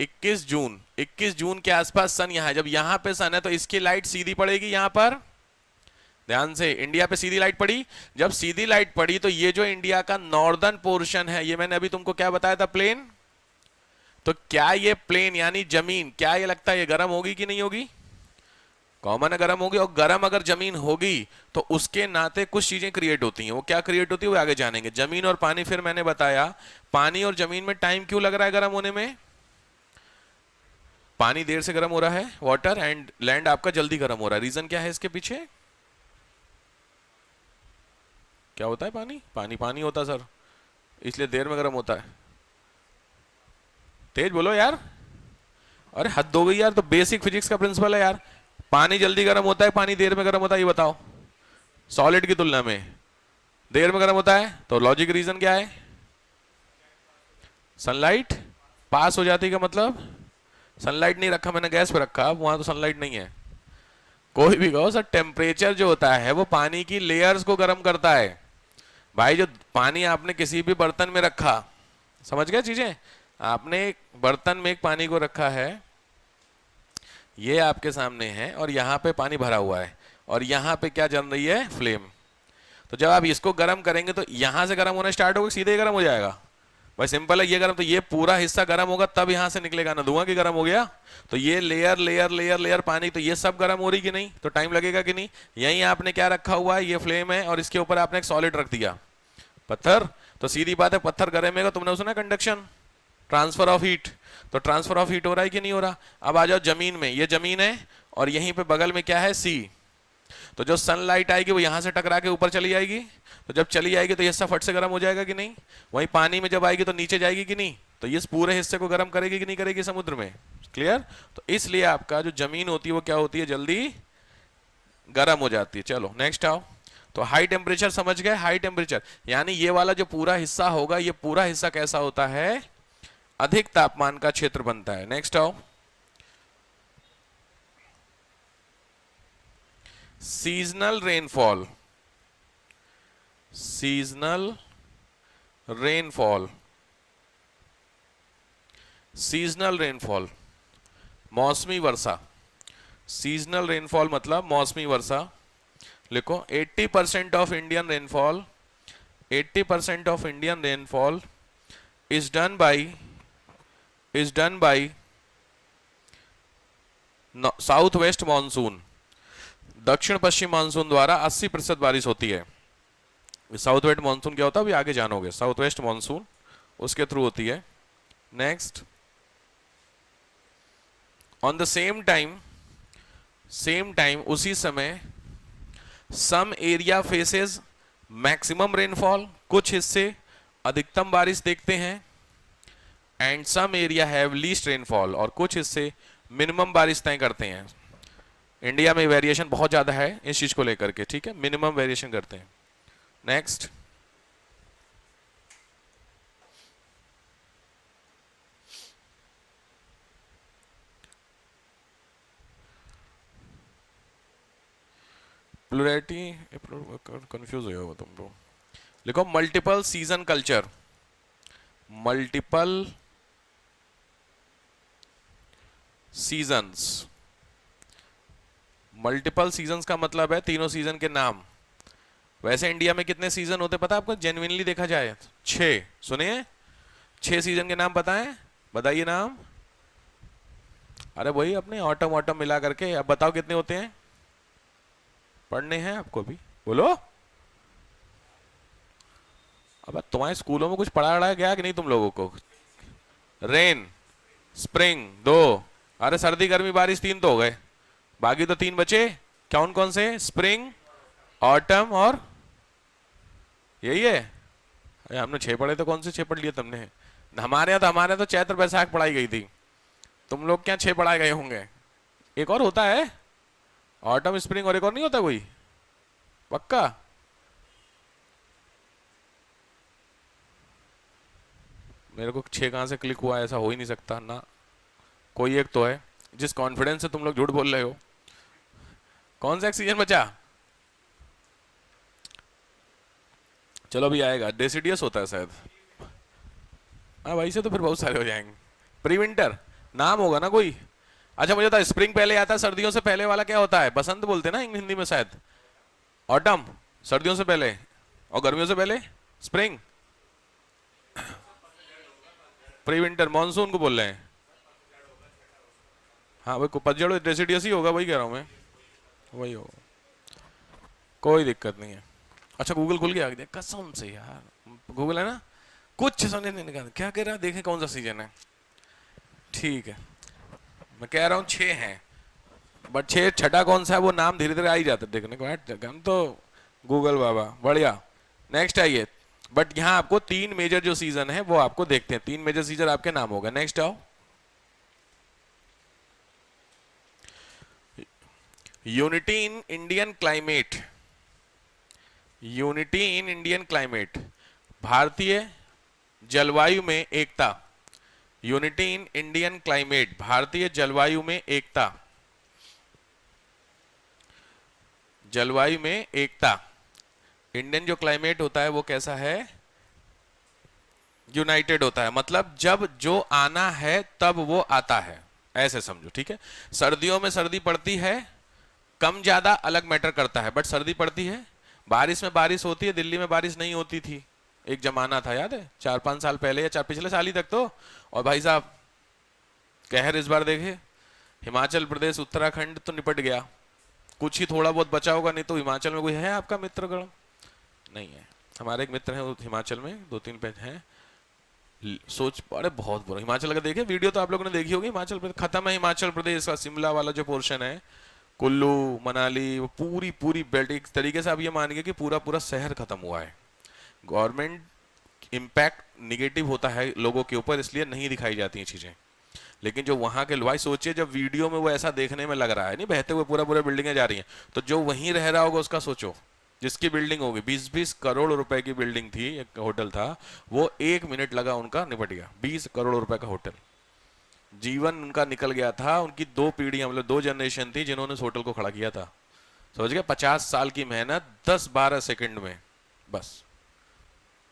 21 जून। 21 जून के आसपास सन यहां, जब यहां पे सन है तो इसकी लाइट सीधी पड़ेगी यहां पर, ध्यान से, इंडिया पे सीधी लाइट पड़ी। जब सीधी लाइट पड़ी तो ये जो इंडिया का नॉर्दर्न पोर्शन है, ये मैंने अभी तुमको क्या बताया था, प्लेन, तो क्या ये प्लेन यानी जमीन, क्या ये लगता है ये गर्म होगी कि नहीं होगी? कॉमन है गर्म होगी, और गर्म अगर जमीन होगी तो उसके नाते कुछ चीजें क्रिएट होती हैं। वो क्या क्रिएट होती है वो आगे जानेंगे। जमीन और पानी, फिर मैंने बताया पानी और जमीन में टाइम क्यों लग रहा है गर्म होने में? पानी देर से गर्म हो रहा है, वाटर, एंड लैंड आपका जल्दी गर्म हो रहा है। रीजन क्या है इसके पीछे? क्या होता है? पानी पानी पानी होता है सर, इसलिए देर में गर्म होता है। तेज बोलो यार, अरे हद हो गई यार, तो बेसिक फिजिक्स का प्रिंसिपल है यार। पानी जल्दी गर्म होता है, पानी देर में गर्म होता है, ये बताओ। सॉलिड की तुलना में देर में गर्म होता है, तो लॉजिक रीजन क्या है? सनलाइट पास हो जाती है। का मतलब सनलाइट नहीं रखा मैंने, गैस पे रखा, वहां तो सनलाइट नहीं है। कोई भी कहो सर, टेम्परेचर जो होता है वो पानी की लेयर्स को गर्म करता है। भाई जो पानी आपने किसी भी बर्तन में रखा, समझ गया चीजें? आपने एक बर्तन में एक पानी को रखा है, ये आपके सामने है, और यहाँ पे पानी भरा हुआ है, और यहाँ पे क्या जल रही है? फ्लेम। तो जब आप इसको गर्म करेंगे तो यहाँ से गर्म होना स्टार्ट होगा, सीधे ही गर्म हो जाएगा? भाई सिंपल है, ये गर्म, तो ये पूरा हिस्सा गर्म होगा तब यहाँ से निकलेगा ना धुआं, की गर्म हो गया। तो ये लेयर लेयर लेयर लेयर पानी, तो ये सब गर्म हो रही कि नहीं? तो टाइम लगेगा कि नहीं? यहीं आपने क्या रखा हुआ है? ये फ्लेम है, और इसके ऊपर आपने एक सॉलिड रख दिया, पत्थर। तो सीधी बात है, पत्थर गर्म है, तुमने सुना कंडक्शन, ट्रांसफर ऑफ हीट। तो ट्रांसफर ऑफ हीट हो रहा है कि नहीं हो रहा? अब आ जाओ जमीन में, ये जमीन है, और यहीं पे बगल में क्या है? सी। तो जो सनलाइट आएगी वो यहां से टकरा के ऊपर चली जाएगी, तो जब चली जाएगी तो ये हिस्सा फट से गर्म हो जाएगा कि नहीं? वहीं पानी में जब आएगी तो नीचे जाएगी कि नहीं? तो ये पूरे हिस्से को गर्म करेगी कि नहीं करेगी समुद्र में? क्लियर? तो इसलिए आपका जो जमीन होती है वो क्या होती है? जल्दी गर्म हो जाती है। चलो नेक्स्ट आओ। तो हाई टेम्परेचर समझ गए? हाई टेम्परेचर यानी ये वाला जो पूरा हिस्सा होगा, ये पूरा हिस्सा कैसा होता है? अधिक तापमान का क्षेत्र बनता है। नेक्स्ट आओ। Seasonal rainfall, seasonal rainfall, seasonal rainfall, मौसमी वर्षा। सीजनल रेनफॉल मतलब मौसमी वर्षा। लिखो 80% of Indian rainfall, 80% of Indian rainfall is done by south west monsoon. दक्षिण पश्चिम मानसून द्वारा 80% बारिश होती है। साउथ वेस्ट मानसून क्या होता है अभी आगे जानोगे। साउथ वेस्ट मानसून उसके थ्रू होती है। Next, on the same time उसी समय some area faces maximum rainfall, कुछ हिस्से अधिकतम बारिश देखते हैं, and some area have least rainfall, और कुछ हिस्से मिनिमम बारिश तय करते हैं। इंडिया में वेरिएशन बहुत ज्यादा है इस चीज को लेकर के, ठीक है, मिनिमम वेरिएशन करते हैं। नेक्स्ट, प्लुरैलिटी, कंफ्यूज हो गया तुम लोग। लिखो multiple season culture, multiple seasons. Multiple seasons का मतलब है तीनों सीजन के नाम। वैसे इंडिया में कितने सीजन होते पता है आपको? जेन्युइनली देखा जाए 6। सुनिए, 6 सीजन के नाम पता है? बताइए नाम। अरे वही अपने ऑटम ऑटम मिला करके। अब बताओ कितने होते हैं? पढ़ने हैं आपको भी, बोलो। अब तुम्हारे स्कूलों में कुछ पढ़ाया गया कि नहीं तुम लोगों को? रेन, स्प्रिंग 2, अरे सर्दी गर्मी बारिश 3 तो हो गए, बाकी तो 3 बचे। कौन कौन से? स्प्रिंग, ऑटम और यही है। अरे हमने 6 पढ़े तो कौन से 6 पढ़ लिए तुमने? हमारे यहाँ तो चैत्र बैसाख पढ़ाई गई थी, तुम लोग क्या 6 पढ़ाए गए होंगे? एक और होता है ऑटम स्प्रिंग, और एक और नहीं होता कोई? पक्का? मेरे को 6 कहां से क्लिक हुआ? ऐसा हो ही नहीं सकता ना, कोई एक तो है। जिस कॉन्फिडेंस से तुम लोग झूठ बोल रहे हो। कौन सा सीजन बचा? चलो अभी आएगा, डेसिडियस होता है शायद। हाँ भाई से तो फिर बहुत सारे हो जाएंगे। प्री विंटर नाम होगा ना कोई। अच्छा मुझे था स्प्रिंग पहले आता है, सर्दियों से पहले वाला क्या होता है? बसंत बोलते हैं ना हिंदी में शायद। ऑटम सर्दियों से पहले, और गर्मियों से पहले स्प्रिंग। प्री विंटर मानसून को बोल रहे हैं। हाँ भाई, पतझड़ डेसिडियस ही होगा, वही कह रहा हूँ मैं, वही होगा, कोई दिक्कत नहीं है। अच्छा गूगल खुल गया दिया कसम से यार, गूगल है ना, कुछ समझ नहीं निकाल क्या कह रहा है, देखें कौन सा सीजन है। ठीक है, मैं कह रहा हूँ 6 हैं, बट 6 छठा कौन सा है वो नाम धीरे धीरे आ ही जाता है देखने को, हम तो गूगल बाबा बढ़िया। नेक्स्ट आइए, बट यहाँ आपको 3 मेजर जो सीजन है वो आपको देखते हैं, 3 मेजर सीजन आपके नाम होगा। नेक्स्ट आओ, unity in Indian climate, unity in Indian climate, भारतीय जलवायु में एकता, यूनिटी इन इंडियन क्लाइमेट, भारतीय जलवायु में एकता, जलवायु में एकता। इंडियन जो क्लाइमेट होता है वो कैसा है, यूनाइटेड होता है, मतलब जब जो आना है तब वो आता है, ऐसे समझो, ठीक है। सर्दियों में सर्दी पड़ती है, कम ज्यादा अलग मैटर करता है, बट सर्दी पड़ती है। बारिश में बारिश होती है, दिल्ली में बारिश नहीं होती थी, एक जमाना था याद है, 4-5 साल पहले या पिछले साल ही तक तो। और भाई साहब कहर इस बार देखे, हिमाचल प्रदेश उत्तराखंड तो निपट गया, कुछ ही थोड़ा बहुत बचा होगा, नहीं तो हिमाचल में कोई है आपका मित्रगण? नहीं है। हमारे एक मित्र हैं हिमाचल में, 2-3 पे हैं, सोच अरे बहुत बुरा हिमाचल का, देखे वीडियो तो आप लोगों ने देखी होगी, हिमाचल प्रदेश खत्म है, हिमाचल प्रदेश का शिमला वाला जो पोर्शन है, कुल्लू मनाली, वो पूरी पूरी बेल्ट, एक तरीके से आप ये मानिए कि पूरा पूरा शहर खत्म हुआ है। गवर्नमेंट इम्पैक्ट निगेटिव होता है लोगों के ऊपर, इसलिए नहीं दिखाई जाती हैं चीजें, लेकिन जो वहां के भाई सोचिए, जब वीडियो में वो ऐसा देखने में लग रहा है, नहीं बहते हुए पूरा पूरा बिल्डिंगें जा रही हैं, तो जो वहीं रह रहा होगा उसका सोचो, जिसकी बिल्डिंग होगी 20-20 करोड़ रुपए की बिल्डिंग थी, एक होटल था, वो 1 मिनट लगा उनका निपट गया, 20 करोड़ रुपए का होटल, जीवन उनका निकल गया था, उनकी 2 पीढ़ियां मतलब 2 जनरेशन थी जिन्होंने उस होटल को खड़ा किया था, समझ गए, 50 साल की मेहनत 10-12 सेकंड में, बस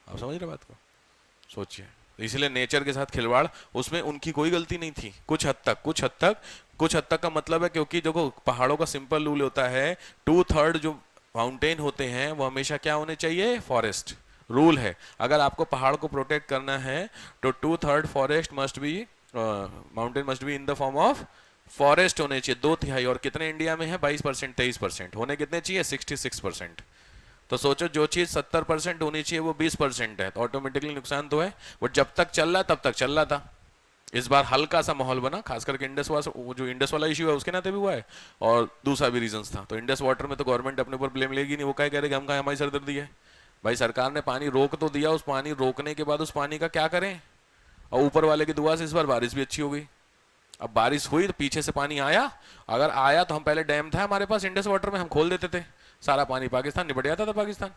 आप समझ रहे बात को, सोचिए। इसलिए नेचर के साथ खिलवाड़, उसमें उनकी कोई गलती नहीं थी, कुछ हद तक, कुछ हद तक का मतलब है, क्योंकि देखो पहाड़ों का सिंपल रूल होता है, 2/3 जो माउंटेन होते हैं वो हमेशा क्या होने चाहिए, फॉरेस्ट, रूल है। अगर आपको पहाड़ को प्रोटेक्ट करना है तो 2/3 forest must be, mountain must be in the form of forest होने चाहिए, 2/3। और कितने इंडिया में है, 22%, 23%, होने कितने चाहिए, 66%। तो सोचो जो चीज 70% होनी चाहिए वो 20% है, तो ऑटोमेटिकली नुकसान तो है। वो जब तक चल रहा तब तक चल रहा था, इस बार हल्का सा माहौल बना, खास करके इंडस वाला, जो इंडस वाला इश्यू है उसके नाते भी हुआ है, और दूसरा भी रीजंस था। तो इंडस वाटर में तो गवर्नमेंट अपने ऊपर ब्लेम लेगी नहीं, वो क्या कह रहे हम कहा हमारी सरदर्दी है, भाई सरकार ने पानी रोक तो दिया, उस पानी रोकने के बाद उस पानी का क्या करें, और ऊपर वाले की दुआ से इस बार बारिश भी अच्छी हो गई। अब बारिश हुई तो पीछे से पानी आया, अगर आया तो हम पहले डैम था हमारे पास इंडस वाटर में, हम खोल देते थे, सारा पानी पाकिस्तान निपट जाता था पाकिस्तान।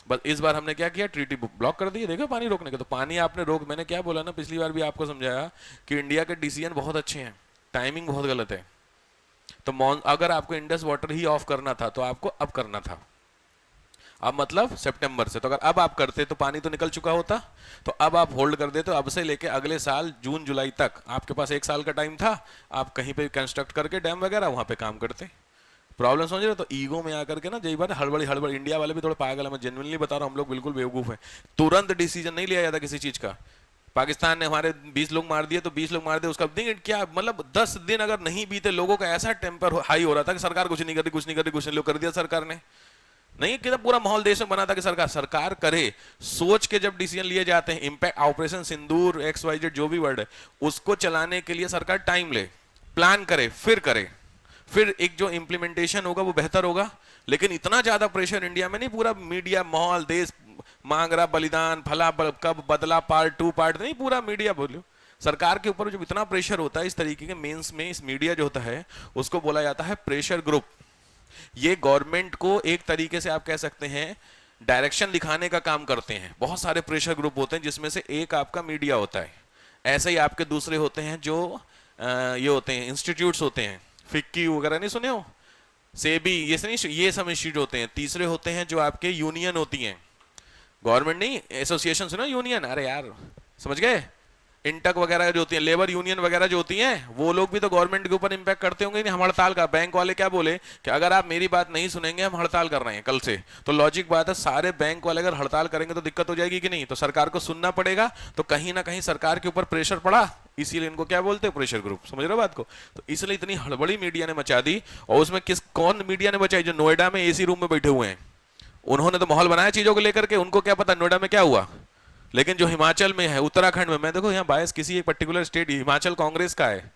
बस इस बार हमने क्या किया, ट्रीटी ब्लॉक कर दी, देखो पानी रोकने के, तो पानी आपने रोक, मैंने क्या बोला ना पिछली बार भी आपको समझाया कि इंडिया के डिसीजन बहुत अच्छे हैं, टाइमिंग बहुत गलत है। तो अगर आपको इंडस वाटर ही ऑफ करना था तो आपको अब करना था, अब मतलब सितंबर से, तो अगर अब आप करते तो पानी तो निकल चुका होता, तो अब आप होल्ड कर देते, तो अब से लेके अगले साल जून जुलाई तक आपके पास 1 साल का टाइम था, आप कहीं पे कंस्ट्रक्ट करके डैम वगैरह वहां पे काम करते। प्रॉब्लम समझ रहे हो? तो ईगो में आकर के ना यही बात, हड़बड़ी, इंडिया वाले भी थोड़े पागल है, मैं जेन्युइनली बता रहा हूँ, हम लोग बिल्कुल बेवकूफ है, तुरंत डिसीजन नहीं लिया जाता किसी चीज का। पाकिस्तान ने हमारे 20 लोग मार दिए तो 20 लोग मार दिए, उसका क्या मतलब 10 दिन अगर नहीं बीते, लोगों का ऐसा टेम्पर हाई हो रहा था कि सरकार कुछ नहीं कर रही, कुछ नहीं कर रही, कुछ नहीं, लोग कर दिया सरकार ने, नहीं कितना पूरा माहौल देश में बना था कि सरकार करे, सोच के जब डिसीजन लिए जाते हैं, इंपैक्ट ऑपरेशन सिंदूर XYZ जो भी वर्ड है, उसको चलाने के लिए सरकार टाइम ले, प्लान करे, फिर एक जो इंप्लीमेंटेशन होगा वो बेहतर होगा। लेकिन इतना ज्यादा प्रेशर इंडिया में नहीं, पूरा मीडिया माहौल, देश मांग रहा बलिदान, फला कब बदला, पार्ट 2 पार्ट नहीं, पूरा मीडिया बोलो सरकार के ऊपर जब इतना प्रेशर होता है, इस तरीके के मेंस में इस मीडिया जो होता है उसको बोला जाता है प्रेशर ग्रुप। ये गवर्नमेंट को एक तरीके से आप कह सकते हैं डायरेक्शन दिखाने का काम करते हैं। बहुत सारे प्रेशर ग्रुप होते हैं जिसमें से एक आपका मीडिया होता है, ऐसे ही आपके दूसरे होते हैं जो ये होते हैं इंस्टीट्यूट्स होते हैं, फिक्की वगैरह नहीं सुने हो, सेबी, ये नहीं, ये सब इंस्टीट्यूट होते हैं। तीसरे होते हैं जो आपके यूनियन होती हैं, गवर्नमेंट नहीं, एसोसिएशन सुना, यूनियन, अरे यार समझ गए, इंटक वगैरह जो होती है, लेबर यूनियन वगैरह जो होती हैं, वो लोग भी तो गवर्नमेंट के ऊपर इंपैक्ट करते होंगे। नहीं, हम हड़ताल का, बैंक वाले क्या बोले कि अगर आप मेरी बात नहीं सुनेंगे हम हड़ताल कर रहे हैं कल से, तो लॉजिक बात है सारे बैंक वाले अगर हड़ताल करेंगे तो दिक्कत हो जाएगी कि नहीं, तो सरकार को सुनना पड़ेगा। तो कहीं ना कहीं सरकार के ऊपर प्रेशर पड़ा, इसीलिए इनको क्या बोलते हैं, प्रेशर ग्रुप। समझ रहे हो बात को? तो इसलिए इतनी हड़बड़ी मीडिया ने मचा दी। और उसमें कौन मीडिया ने मचाई? जो नोएडा में एसी रूम में बैठे हुए हैं, उन्होंने तो माहौल बनाया चीजों को लेकर के, उनको क्या पता नोएडा में क्या हुआ। लेकिन जो हिमाचल में है, उत्तराखंड में, मैं देखो यहाँ बायस किसी एक पर्टिकुलर स्टेट, हिमाचल कांग्रेस का है,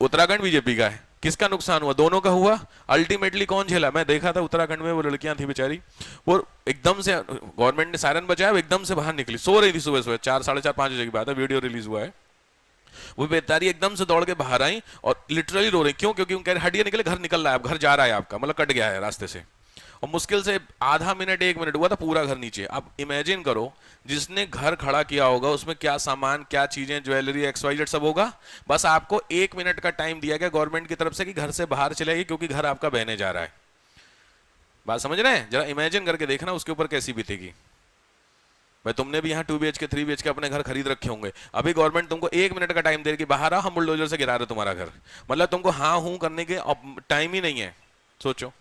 उत्तराखंड बीजेपी का है, किसका नुकसान हुआ? दोनों का हुआ। अल्टीमेटली कौन झेला? मैं देखा था उत्तराखंड में, वो लड़कियां थी बेचारी, वो एकदम से गवर्नमेंट ने सायरन बजाया, वो एकदम से बाहर निकली, सो रही थी सुबह सुबह 4, 4:30, 5 बजे की बात है, वीडियो रिलीज हुआ है। वो बेचारी एकदम से दौड़ के बाहर आई और लिटरली रो रही। क्यों? क्योंकि उनके हड्डियां निकले, घर निकल रहा है, अब घर जा रहा है आपका, मतलब कट गया है रास्ते से। और मुश्किल से आधा मिनट 1 मिनट हुआ था, पूरा घर नीचे। अब इमेजिन करो जिसने घर खड़ा किया होगा उसमें क्या सामान, क्या चीजें, ज्वेलरी, XYZ सब होगा। बस आपको 1 मिनट का टाइम दिया गया गवर्नमेंट की तरफ से कि घर से बाहर चलेगी, क्योंकि घर आपका बहने जा रहा है। बात समझ रहे हैं? जरा इमेजिन करके देखना उसके ऊपर कैसी बीतेगी। भाई तुमने भी यहाँ 2 BHK 3 BHK अपने घर खरीद रखे होंगे, अभी गवर्नमेंट तुमको 1 मिनट का टाइम दे रही कि बाहर आओ, हम बुलडोजर से गिरा रहे तुम्हारा घर। मतलब तुमको हाँ हूं करने के टाइम ही नहीं है। सोचो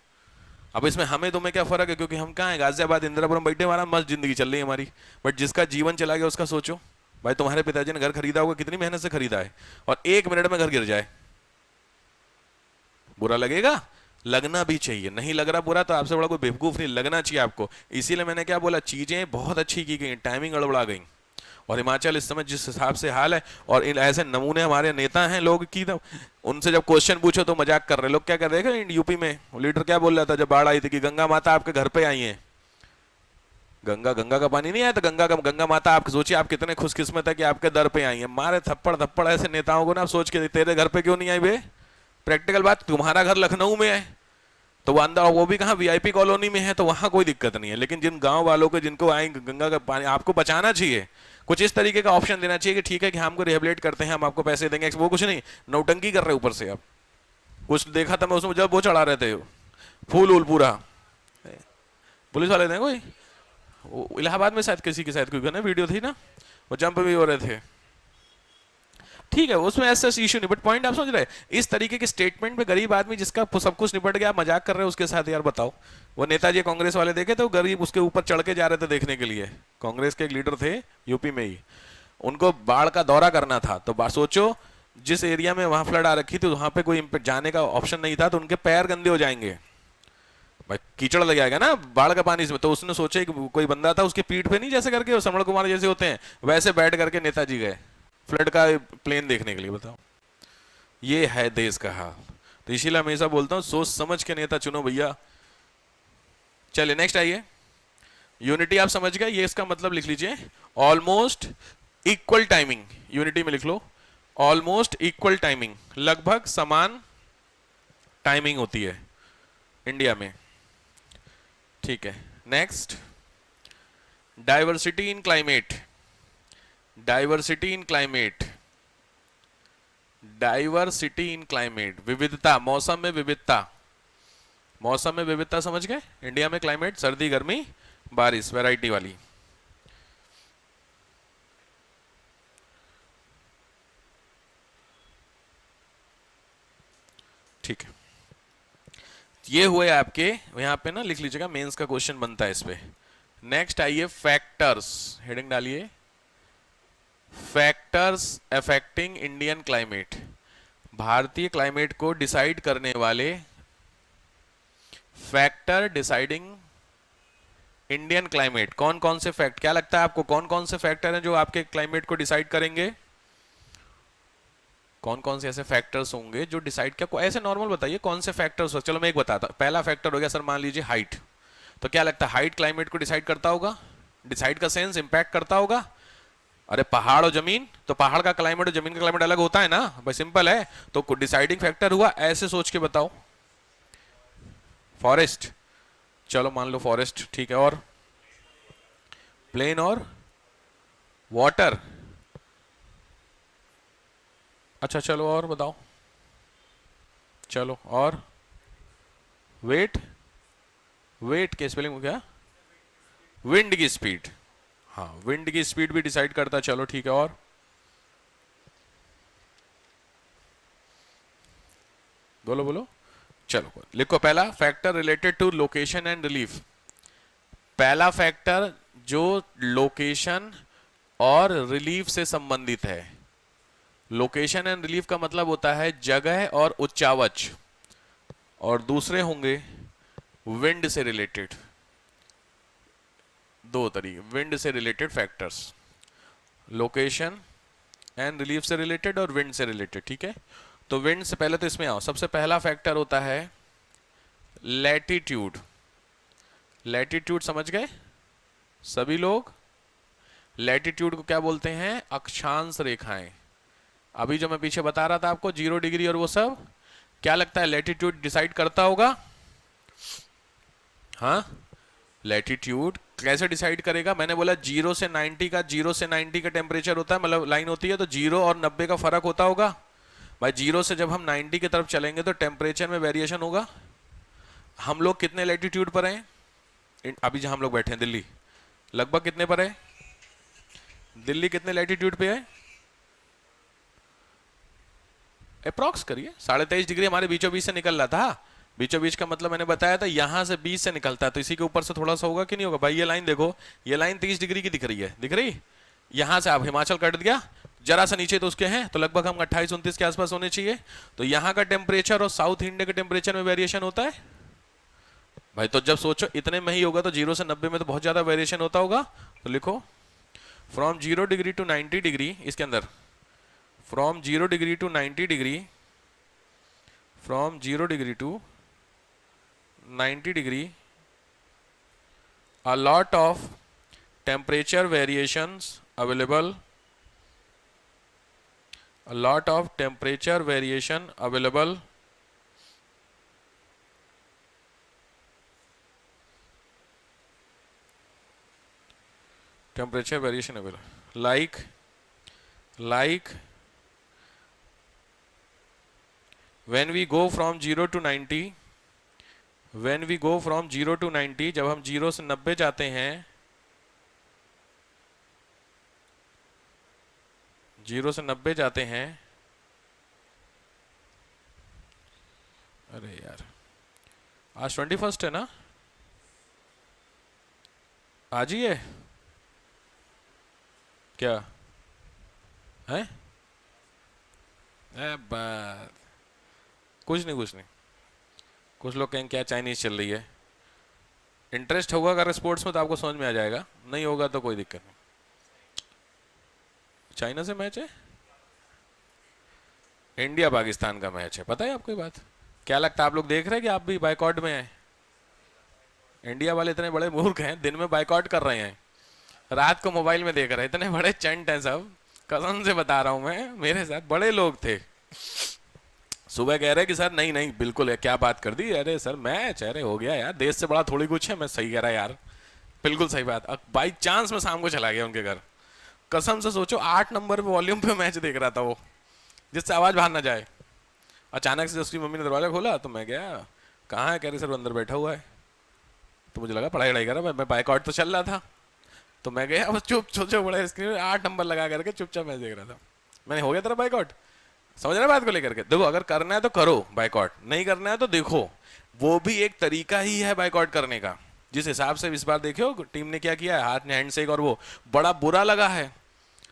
अब इसमें हमें तुम्हें क्या फर्क है? क्योंकि हम कहाँ हैं, गाजियाबाद, इंदिरापुरम बैठे, हमारा मस्त जिंदगी चल रही है हमारी। बट जिसका जीवन चला गया उसका सोचो। भाई तुम्हारे पिताजी ने घर खरीदा होगा, कितनी मेहनत से खरीदा है, और 1 मिनट में घर गिर जाए, बुरा लगेगा? लगना भी चाहिए। नहीं लग रहा बुरा तो आपसे बड़ा कोई बेवकूफ नहीं, लगना चाहिए आपको। इसीलिए मैंने क्या बोला, चीजें बहुत अच्छी की गई, टाइमिंग गड़बड़ा गई। और हिमाचल इस समय जिस हिसाब से हाल है, और इन ऐसे नमूने हमारे नेता हैं लोग की, तो उनसे जब क्वेश्चन पूछो तो मजाक कर रहे लोग। क्या कर रहे हैं यूपी में लीडर क्या बोल रहा था जब बाढ़ आई थी कि गंगा माता आपके घर पे आई है। गंगा का पानी नहीं आया तो गंगा माता, आप सोचिए आप कितने खुशकिस्मत है कि आपके दर पे आई है। मारे थप्पड़ थप्पड़ ऐसे नेताओं को ना, आप सोच के तेरे घर पे क्यों नहीं आई बे। प्रैक्टिकल बात, तुम्हारा घर लखनऊ में है तो वो अंदर, वो भी कहाँ VIP कॉलोनी में है, तो वहां कोई दिक्कत नहीं है। लेकिन जिन गांव वालों को, जिनको आए गंगा का पानी, आपको बचाना चाहिए। कुछ इस तरीके का ऑप्शन देना चाहिए कि ठीक है कि हमको रिहेबिलिट करते हैं, हम आपको पैसे देंगे। वो कुछ नहीं, नौटंकी कर रहे ऊपर से। अब कुछ देखा था मैं उसमें, जब वो चढ़ा रहे थे फूल वूल पूरा, पुलिस वाले थे कोई, इलाहाबाद में शायद किसी की शायद कोई ना वीडियो थी ना, वो जंप भी हो रहे थे। ठीक है उसमें ऐसा इशू नहीं, बट पॉइंट आप समझ रहे हैं? इस तरीके के स्टेटमेंट में गरीब आदमी जिसका सब कुछ निपट गया, मजाक कर रहे हो उसके साथ। यार बताओ, वो नेताजी कांग्रेस वाले देखे थे, वो गरीब उसके ऊपर चढ़ के जा रहे थे देखने के लिए। कांग्रेस के एक लीडर थे यूपी में ही, उनको बाढ़ का दौरा करना था। तो सोचो जिस एरिया में वहां फ्लड आ रखी थी, वहां पे कोई जाने का ऑप्शन नहीं था, तो उनके पैर गंदे हो जाएंगे, भाई कीचड़ लग जाएगा ना बाढ़ का पानी इसमें। तो उसने सोचा कि कोई बंदा था उसके पीठ पे, नहीं जैसे करके श्रवण कुमार जैसे होते हैं वैसे बैठ करके नेताजी गए फ्लड का प्लेन देखने के लिए। बताओ, ये है देश का हाल। तो इसीलिए हमेशा बोलता हूं सोच समझ के नेता चुनो भैया। चलिए नेक्स्ट आइए। यूनिटी आप समझ गए, ये इसका मतलब लिख लीजिए, ऑलमोस्ट इक्वल टाइमिंग। यूनिटी में लिख लो ऑलमोस्ट इक्वल टाइमिंग, लगभग समान टाइमिंग होती है इंडिया में। ठीक है next, diversity in climate. Diversity in climate, diversity in climate, विविधता, मौसम में विविधता। मौसम में विविधता समझ गए? इंडिया में क्लाइमेट सर्दी गर्मी बारिश, वैरायटी वाली। ठीक है, ये हुए आपके, यहां पे ना लिख लीजिएगा, मेंस का क्वेश्चन बनता है इस पे। नेक्स्ट आइए फैक्टर्स, हेडिंग डालिए, फैक्टर्स अफेक्टिंग इंडियन क्लाइमेट। भारतीय क्लाइमेट को डिसाइड करने वाले फैक्टर डिसाइडिंग इंडियन क्लाइमेट। कौन कौन से फैक्ट, क्या लगता है आपको कौन कौन से फैक्टर हैं जो आपके क्लाइमेट को डिसाइड करेंगे? कौन कौन से ऐसे फैक्टर्स होंगे जो डिसाइड, क्या ऐसे नॉर्मल बताइए कौन से फैक्टर्स हो। चलो मैं एक बताता हूं। पहला फैक्टर हो गया सर, मान लीजिए हाइट। तो क्या लगता है हाइट क्लाइमेट को डिसाइड करता होगा? डिसाइड का सेंस इंपैक्ट करता होगा। अरे पहाड़ और जमीन, तो पहाड़ का क्लाइमेट और जमीन का क्लाइमेट अलग होता है ना भाई, सिंपल है। तो डिसाइडिंग फैक्टर हुआ, ऐसे सोच के बताओ। फॉरेस्ट, चलो मान लो फॉरेस्ट, ठीक है। और प्लेन और वाटर, अच्छा चलो और बताओ। चलो और वेट, वेट के स्पेलिंग क्या? विंड की स्पीड, हाँ विंड की स्पीड भी डिसाइड करता है। चलो ठीक है। और बोलो बोलो, चलो लिखो। पहला factor related to location and relief. पहला फैक्टर जो लोकेशन और रिलीफ से संबंधित है। लोकेशन एंड रिलीफ का मतलब होता है जगह और उच्चावच, और दूसरे होंगे विंड से रिलेटेड। दो तरीके विंड से related factors, location and relief से रिलेटेड और विंड से रिलेटेड, ठीक है। तो विंड से पहले तो इसमें आओ, सबसे पहला फैक्टर होता है लैटिट्यूड। लैटिट्यूड समझ गए सभी लोग? लैटिट्यूड को क्या बोलते हैं? अक्षांश रेखाएं। अभी जो मैं पीछे बता रहा था आपको 0 डिग्री और वो सब, क्या लगता है लैटिट्यूड डिसाइड करता होगा? हाँ, लैटिट्यूड कैसे डिसाइड करेगा? मैंने बोला 0 से 90 का, 0 से 90 का टेम्परेचर होता है, मतलब लाइन होती है, तो 0 और 90 का फर्क होता होगा भाई। 0 से जब हम 90 की तरफ चलेंगे तो टेम्परेचर में वेरिएशन होगा। हम लोग कितने लैटिट्यूड पर हैं अभी जहां हम लोग बैठे हैं? दिल्ली लगभग कितने पर है? दिल्ली कितने लैटिट्यूड पे है? अप्रॉक्स करिए, 23.5 डिग्री हमारे बीचों बीच से निकल रहा था। बीचों बीच का मतलब मैंने बताया था यहां से 20 से निकलता है, तो इसी के ऊपर से थोड़ा सा होगा कि नहीं होगा भाई? ये लाइन देखो, ये लाइन 30 डिग्री की दिख रही है, दिख रही? यहां से आप हिमाचल कट दिया, जरा सा नीचे तो उसके हैं, तो लगभग हम 28-29 के आसपास होने चाहिए। तो यहाँ का टेम्परेचर और साउथ इंडिया के टेम्परेचर में वेरिएशन होता है भाई। तो जब सोचो इतने में ही होगा, तो 0 से 90 में तो बहुत ज्यादा वेरिएशन होता होगा। तो लिखो फ्रॉम 0 डिग्री टू 90 डिग्री, इसके अंदर from 0 degree to 90 degree, from 0 degree to 90 degree, a lot of temperature variations available, a lot of temperature variation available, temperature variation available, like when we go from 0 to 90, when we go from 0 to 90, जब हम 0 से 90 जाते हैं, 0 से 90 जाते हैं, अरे यार आज 21 है ना? आज ही है क्या है? बात कुछ नहीं, कुछ नहीं। कुछ लोग कहेंगे क्या चाइनीज चल रही है। इंटरेस्ट होगा अगर स्पोर्ट्स में तो आपको समझ में आ जाएगा, नहीं होगा तो कोई दिक्कत नहीं। चाइना से मैच है, इंडिया पाकिस्तान का मैच है, पता है आपको ये बात? क्या लगता है आप लोग देख रहे हैं कि आप भी बाइकआउट में हैं? इंडिया वाले इतने बड़े मूर्ख हैं, दिन में बाइकआउट कर रहे हैं, रात को मोबाइल में देख रहे हैं। इतने बड़े चंट हैं सब, कसम से बता रहा हूं मैं, मेरे साथ बड़े लोग थे। सुबह कह रहे कि सर नहीं नहीं बिल्कुल है, क्या बात कर दी? अरे सर मैच, अरे हो गया यार, देश से बड़ा थोड़ी कुछ है। मैं सही कह रहा यार, बिल्कुल सही बात। अब बाई चांस में शाम को चला गया उनके घर, कसम से सोचो 8 नंबर पे वॉल्यूम पे मैच देख रहा था वो, जिससे आवाज बाहर ना जाए। अचानक से उसकी मम्मी ने दरवाजा खोला तो मैं गया, कहाँ है? कह रही सर अंदर बैठा हुआ है। तो मुझे लगा पढ़ाई वढ़ाई कर रहा, मैं बाइकआउट तो चल रहा था, तो मैं गया बस चुप, सोचो बड़े स्क्रीन में 8 नंबर लगा करके चुपचाप मैच देख रहा था। मैंने हो गया तेरा बाइकआउट, समझ रहे बात को लेकर के? देखो अगर करना है तो करो बाइकआउट, नहीं करना है तो देखो, वो भी एक तरीका ही है बाइकआउट करने का। जिस हिसाब से इस बार देखो टीम ने क्या किया है, हाथ में हैंडशेक, और वो बड़ा बुरा लगा है,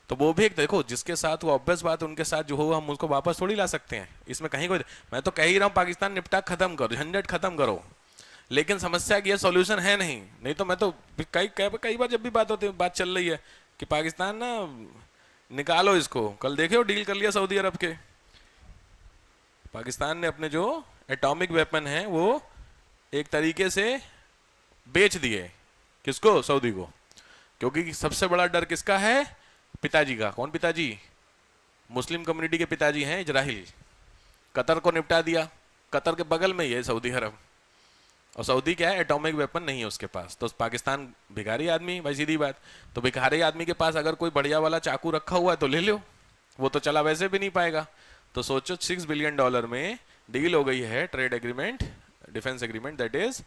तो वो भी एक देखो जिसके साथ वो ऑब्वियस बात, उनके साथ जो हो हम उसको वापस थोड़ी ला सकते हैं। इसमें कहीं कोई, मैं तो कह ही रहा हूँ पाकिस्तान निपटा खत्म करो, झंझट खत्म करो, लेकिन समस्या की ये सॉल्यूशन है नहीं। नहीं तो मैं तो कई बार जब भी बात होती है, बात चल रही है कि पाकिस्तान ना निकालो इसको, कल देखो डील कर लिया सऊदी अरब के, पाकिस्तान ने अपने जो एटॉमिक वेपन है वो एक तरीके से बेच दिए। किसको? सऊदी को। क्योंकि सबसे बड़ा डर किसका है? पिताजी का। कौन पिताजी? मुस्लिम कम्युनिटी के पिताजी हैं इजराइल। कतर को निपटा दिया, कतर के बगल में ही है सऊदी अरब, और सऊदी क्या है, एटॉमिक वेपन नहीं है उसके पास। तो पाकिस्तान भिखारी आदमी, भाई सीधी बात। तो भिखारी आदमी के पास अगर कोई बढ़िया वाला चाकू रखा हुआ है तो ले लो, वो तो चला वैसे भी नहीं पाएगा। तो सोचो $6 बिलियन में डील हो गई है, trade agreement, defence agreement, that is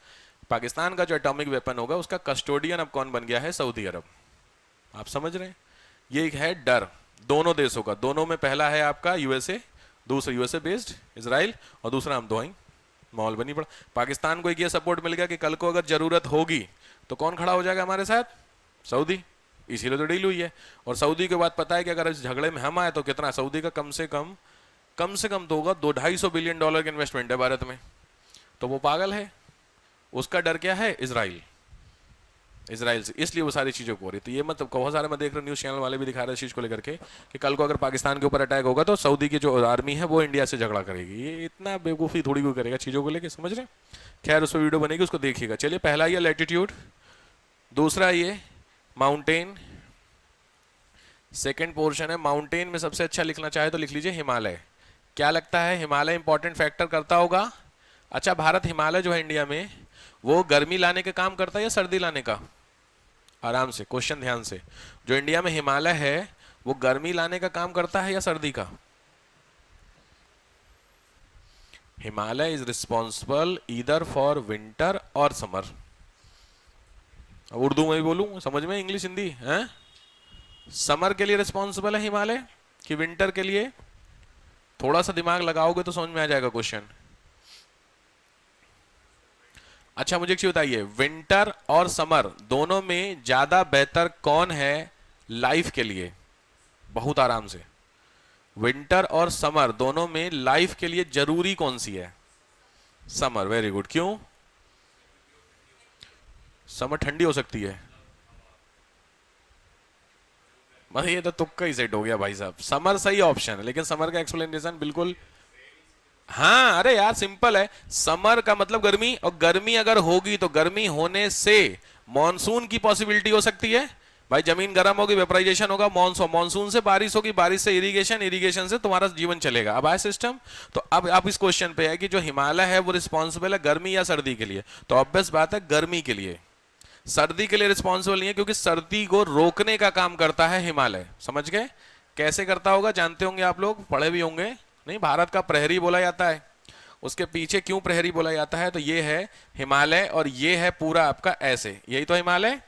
Pakistan का जो एटॉमिक वेपन होगा उसका कस्टोडियन अब कौन बन गया है? सऊदी अरब। आप समझ रहे हैं? ये एक है डर दोनों देशों का। दोनों में पहला है आपका यूएसए दूसरा यूएसए बेस्ड इजराइल, और दूसरा हम दो ही, माहौल बनी पड़ा। पाकिस्तान को एक ये सपोर्ट मिल गया कि कल को अगर जरूरत होगी तो कौन खड़ा हो जाएगा हमारे साथ? सऊदी। इसीलिए तो डील हुई है। और सऊदी के बाद पता है कि अगर इस झगड़े में हम आए तो कितना, सऊदी का कम से कम तो होगा 200-250 बिलियन डॉलर का इन्वेस्टमेंट है भारत में। तो वो पागल है, उसका डर क्या है? इजराइल से, इसलिए वो सारी चीज़ों को हो रही। तो ये मतलब बहुत सारे मैं देख रहा हूँ न्यूज़ चैनल वाले भी दिखा रहे हैं इस चीज़ को लेकर के कि कल को अगर पाकिस्तान के ऊपर अटैक होगा तो सऊदी की जो आर्मी है वो इंडिया से झगड़ा करेगी। ये इतना बेवकूफ़ी थोड़ी कोई करेगा चीज़ों को लेकर, समझ रहे? खैर उस पर वीडियो बनेगी, उसको देखिएगा। चलिए, पहला ये लैटिट्यूड, दूसरा ये माउंटेन, सेकेंड पोर्शन है माउंटेन में सबसे अच्छा लिखना चाहे तो लिख लीजिए हिमालय। क्या लगता है हिमालय इंपॉर्टेंट फैक्टर करता होगा? अच्छा, भारत हिमालय जो है इंडिया में, वो गर्मी लाने का काम करता है या सर्दी लाने का? आराम से, क्वेश्चन ध्यान से। जो इंडिया में हिमालय है वो गर्मी लाने का काम करता है या सर्दी का? Himalaya is responsible either for winter और समर। उर्दू में भी बोलूं, समझ में, इंग्लिश हिंदी है? समर के लिए रिस्पॉन्सिबल है हिमालय कि विंटर के लिए? थोड़ा सा दिमाग लगाओगे तो समझ में आ जाएगा क्वेश्चन। अच्छा, मुझे एक चीज बताइए, विंटर और समर दोनों में ज्यादा बेहतर कौन है लाइफ के लिए? बहुत आराम से, विंटर और समर दोनों में लाइफ के लिए जरूरी कौन सी है? समर। Very good. क्यों? समर ठंडी हो सकती है। मतलब ये तो तुक्का ही सेट हो गया भाई साहब। समर सही ऑप्शन है, लेकिन समर का एक्सप्लेनेशन बिल्कुल, हाँ अरे यार सिंपल है। समर का मतलब गर्मी, और गर्मी अगर होगी तो गर्मी होने से मॉनसून की पॉसिबिलिटी हो सकती है। भाई जमीन गर्म होगी, वेपराइजेशन होगा, मॉनसून से बारिश होगी, बारिश से इरिगेशन, इरिगेशन से तुम्हारा जीवन चलेगा। अब आए सिस्टम। तो अब इस क्वेश्चन पे है कि जो हिमालय है वो रिस्पॉन्सिबल है गर्मी या सर्दी के लिए? तो ऑब्वियस बात है गर्मी के लिए। सर्दी के लिए रिस्पॉन्सिबल नहीं है, क्योंकि सर्दी को रोकने का काम करता है हिमालय। समझ गए? कैसे करता होगा जानते होंगे आप लोग, पढ़े भी होंगे। नहीं, भारत का प्रहरी बोला जाता है। उसके पीछे क्यों प्रहरी बोला जाता है? तो ये है हिमालय और ये है पूरा आपका ऐसे, यही तो हिमालय।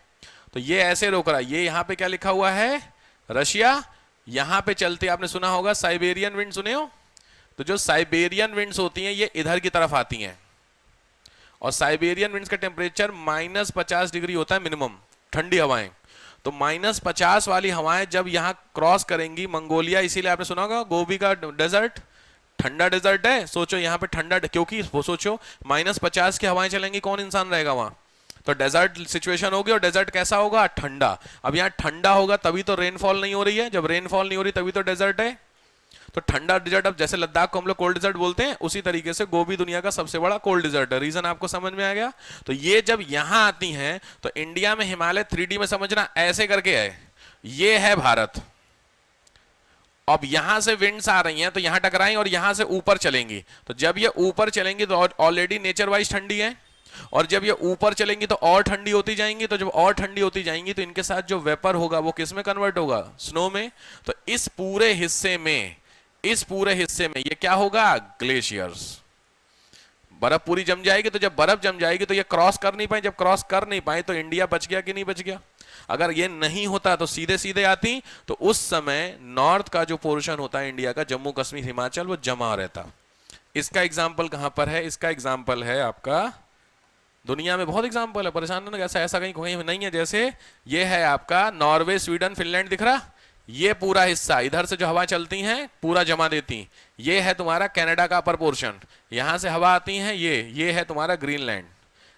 तो ये ऐसे रोक रहा है। ये यहाँ पे क्या लिखा हुआ है? रशिया। यहाँ पे चलते, आपने सुना होगा साइबेरियन विंड, सुने हो? तो जो साइबेरियन विंड्स होती हैं ये इधर की तरफ आती हैं, और साइबेरियन विंड्स का टेम्परेचर -50 डिग्री होता है मिनिमम, ठंडी हवाएं। तो -50 वाली हवाएं जब यहाँ क्रॉस करेंगी मंगोलिया, इसीलिए आपने सुना होगा गोबी का डेजर्ट ठंडा डेजर्ट है। सोचो यहाँ पे ठंडा, क्योंकि वो सोचो -50 की हवाएं चलेंगी, कौन इंसान रहेगा वहां? तो डेजर्ट सिचुएशन होगी, और डेजर्ट कैसा होगा? ठंडा। अब यहाँ ठंडा होगा तभी तो रेनफॉल नहीं हो रही है, जब रेनफॉल नहीं हो रही तभी तो डेजर्ट है। तो ठंडा डिजर्ट, अब जैसे लद्दाख को हम लोग कोल्ड डिजर्ट बोलते हैं, उसी तरीके से गोबी दुनिया का सबसे बड़ा कोल्ड डिजर्ट है। रीजन आपको समझ में आ गया? तो ये जब यहां आती हैं तो इंडिया में हिमालय 3D में समझना ऐसे करके है, ये है भारत। अब यहां से विंड्स आ रही हैं तो यहां टकराएं और यहां से ऊपर चलेंगी। तो जब ये ऊपर चलेंगी तो ऑलरेडी नेचर वाइज ठंडी है, और जब ये ऊपर चलेंगी तो और ठंडी होती जाएंगी। तो जब और ठंडी होती जाएंगी तो इनके साथ जो वेपर होगा वो किस में कन्वर्ट होगा? स्नो में। तो इस पूरे हिस्से में ये क्या होगा? ग्लेशियर्स। बर्फ पूरी जम जाएगी। तो जब बर्फ जम जाएगी तो ये क्रॉस कर नहीं पाए। जब क्रॉस कर नहीं पाए तो इंडिया बच गया कि नहीं बच गया? अगर ये नहीं होता तो सीधे सीधे आती, तो उस समय नॉर्थ का जो पोर्शन होता है इंडिया का, जम्मू कश्मीर हिमाचल, वो जमा रहता। इसका एग्जाम्पल कहां पर है? इसका एग्जाम्पल है आपका, दुनिया में बहुत एग्जाम्पल है, परेशान ना, ऐसा कहीं नहीं है। जैसे ये है आपका नॉर्वे, स्वीडन, फिनलैंड, दिख रहा? ये पूरा हिस्सा इधर से जो हवा चलती हैं पूरा जमा देती। ये है तुम्हारा कनाडा का अपर पोर्शन, यहां से हवा आती है। ये है तुम्हारा ग्रीनलैंड,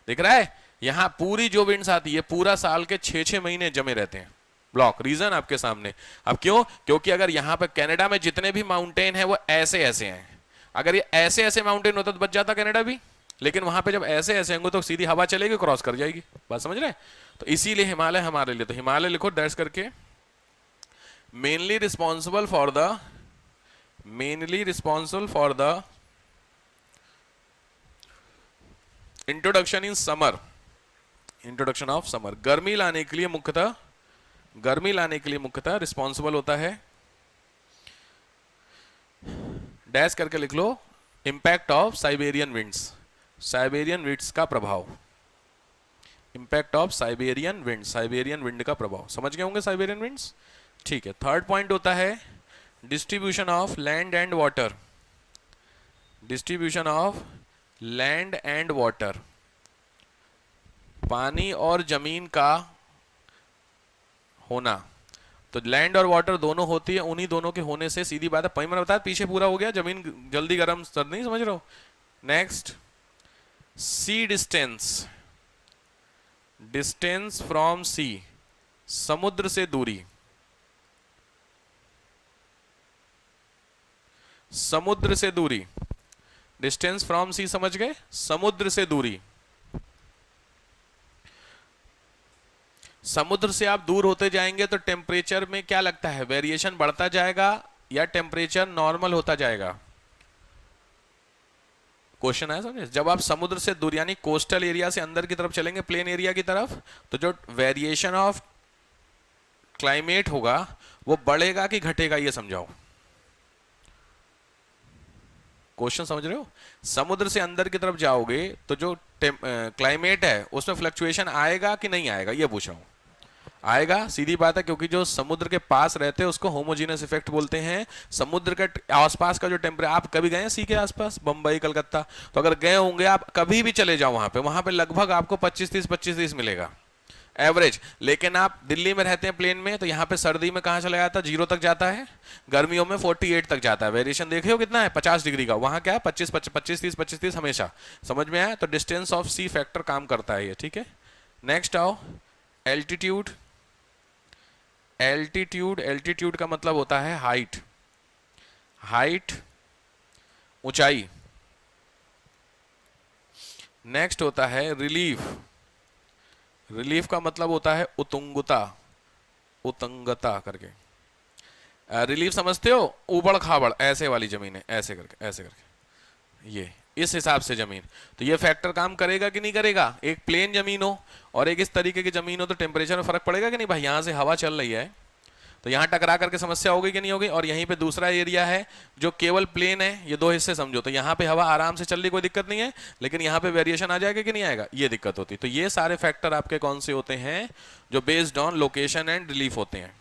दिख रहा है? यहां पूरी जो विंड्स आती है पूरा साल के 6-6 महीने जमे रहते हैं ब्लॉक। रीजन आपके सामने। अब क्यों? क्योंकि अगर यहां पे कनाडा में जितने भी माउंटेन है वो ऐसे ऐसे हैं। अगर ये ऐसे ऐसे माउंटेन होता तो बच जाता कनाडा भी, लेकिन वहां पे जब ऐसे ऐसे होंगे तो सीधी हवा चलेगी, क्रॉस कर जाएगी। बात समझ रहे? तो इसीलिए हिमालय हमारे लिए, तो हिमालय लिखो डैश करके, mainly responsible for the introduction of summer। गर्मी लाने के लिए मुख्यतः रिस्पॉन्सिबल होता है, डैश करके लिख लो, इंपैक्ट ऑफ साइबेरियन विंड्स का प्रभाव। इंपैक्ट ऑफ साइबेरियन विंड का प्रभाव। समझ गए होंगे साइबेरियन विंड्स? ठीक है। थर्ड पॉइंट होता है distribution of land and water. Distribution of land and water, पानी और जमीन का होना। तो लैंड और वाटर दोनों होती है, उन्हीं दोनों के होने से सीधी बात है, मैंने बताया पीछे पूरा हो गया, जमीन जल्दी गर्म सर्द नहीं समझ रहे हो। Next, sea distance, distance from sea, समुद्र से दूरी, समुद्र से दूरी, डिस्टेंस फ्रॉम सी समझ गए, समुद्र से दूरी। समुद्र से आप दूर होते जाएंगे तो टेम्परेचर में क्या लगता है, वेरिएशन बढ़ता जाएगा या टेम्परेचर नॉर्मल होता जाएगा? क्वेश्चन है समझे। जब आप समुद्र से दूर यानी कोस्टल एरिया से अंदर की तरफ चलेंगे, प्लेन एरिया की तरफ, तो जो वेरिएशन ऑफ क्लाइमेट होगा वो बढ़ेगा कि घटेगा, ये समझाओ। क्वेश्चन समझ रहे हो। समुद्र से अंदर की तरफ जाओगे तो जो क्लाइमेट है उसमें फ्लक्चुएशन आएगा कि नहीं आएगा, ये पूछ रहा हूं। आएगा, सीधी बात है, क्योंकि जो समुद्र के पास रहते हैं उसको होमोजीनियस इफेक्ट बोलते हैं। समुद्र के आसपास का जो टेम्परेचर, आप कभी गए हैं सी के आसपास, बंबई कलकत्ता, तो अगर गए होंगे आप, कभी भी चले जाओ वहां पे लगभग आपको 25-30 मिलेगा एवरेज। लेकिन आप दिल्ली में रहते हैं प्लेन में, तो यहाँ पे सर्दी में कहाँ चला जाता है, 0 तक जाता है, गर्मियों में 48 तक जाता है। वेरिएशन देखे हो कितना है, 50 डिग्री का। वहां क्या है 25-30 हमेशा। समझ में आया। तो डिस्टेंस ऑफ सी फैक्टर काम करता है ये, ठीक है। नेक्स्ट आओ, एल्टीट्यूड। एल्टीट्यूड, एल्टीट्यूड का मतलब होता है हाइट, हाइट ऊंचाई। नेक्स्ट होता है रिलीफ। रिलीफ का मतलब होता है उतुंगता, उतंगता करके। रिलीफ समझते हो, उबड़ खाबड़ ऐसे वाली जमीन है, ऐसे करके ऐसे करके, ये इस हिसाब से जमीन। तो ये फैक्टर काम करेगा कि नहीं करेगा। एक प्लेन जमीन हो और एक इस तरीके की जमीन हो तो टेम्परेचर में फर्क पड़ेगा कि नहीं भाई। यहां से हवा चल रही है तो यहां टकरा करके समस्या होगी कि नहीं होगी। और यहीं पे दूसरा एरिया है जो केवल प्लेन है, ये 2 हिस्से समझो, तो यहाँ पे हवा आराम से चल रही, कोई दिक्कत नहीं है। लेकिन यहाँ पे वेरिएशन आ जाएगा कि नहीं आएगा, ये दिक्कत होती। तो ये सारे फैक्टर आपके कौन से होते हैं, जो based on location and relief होते हैं।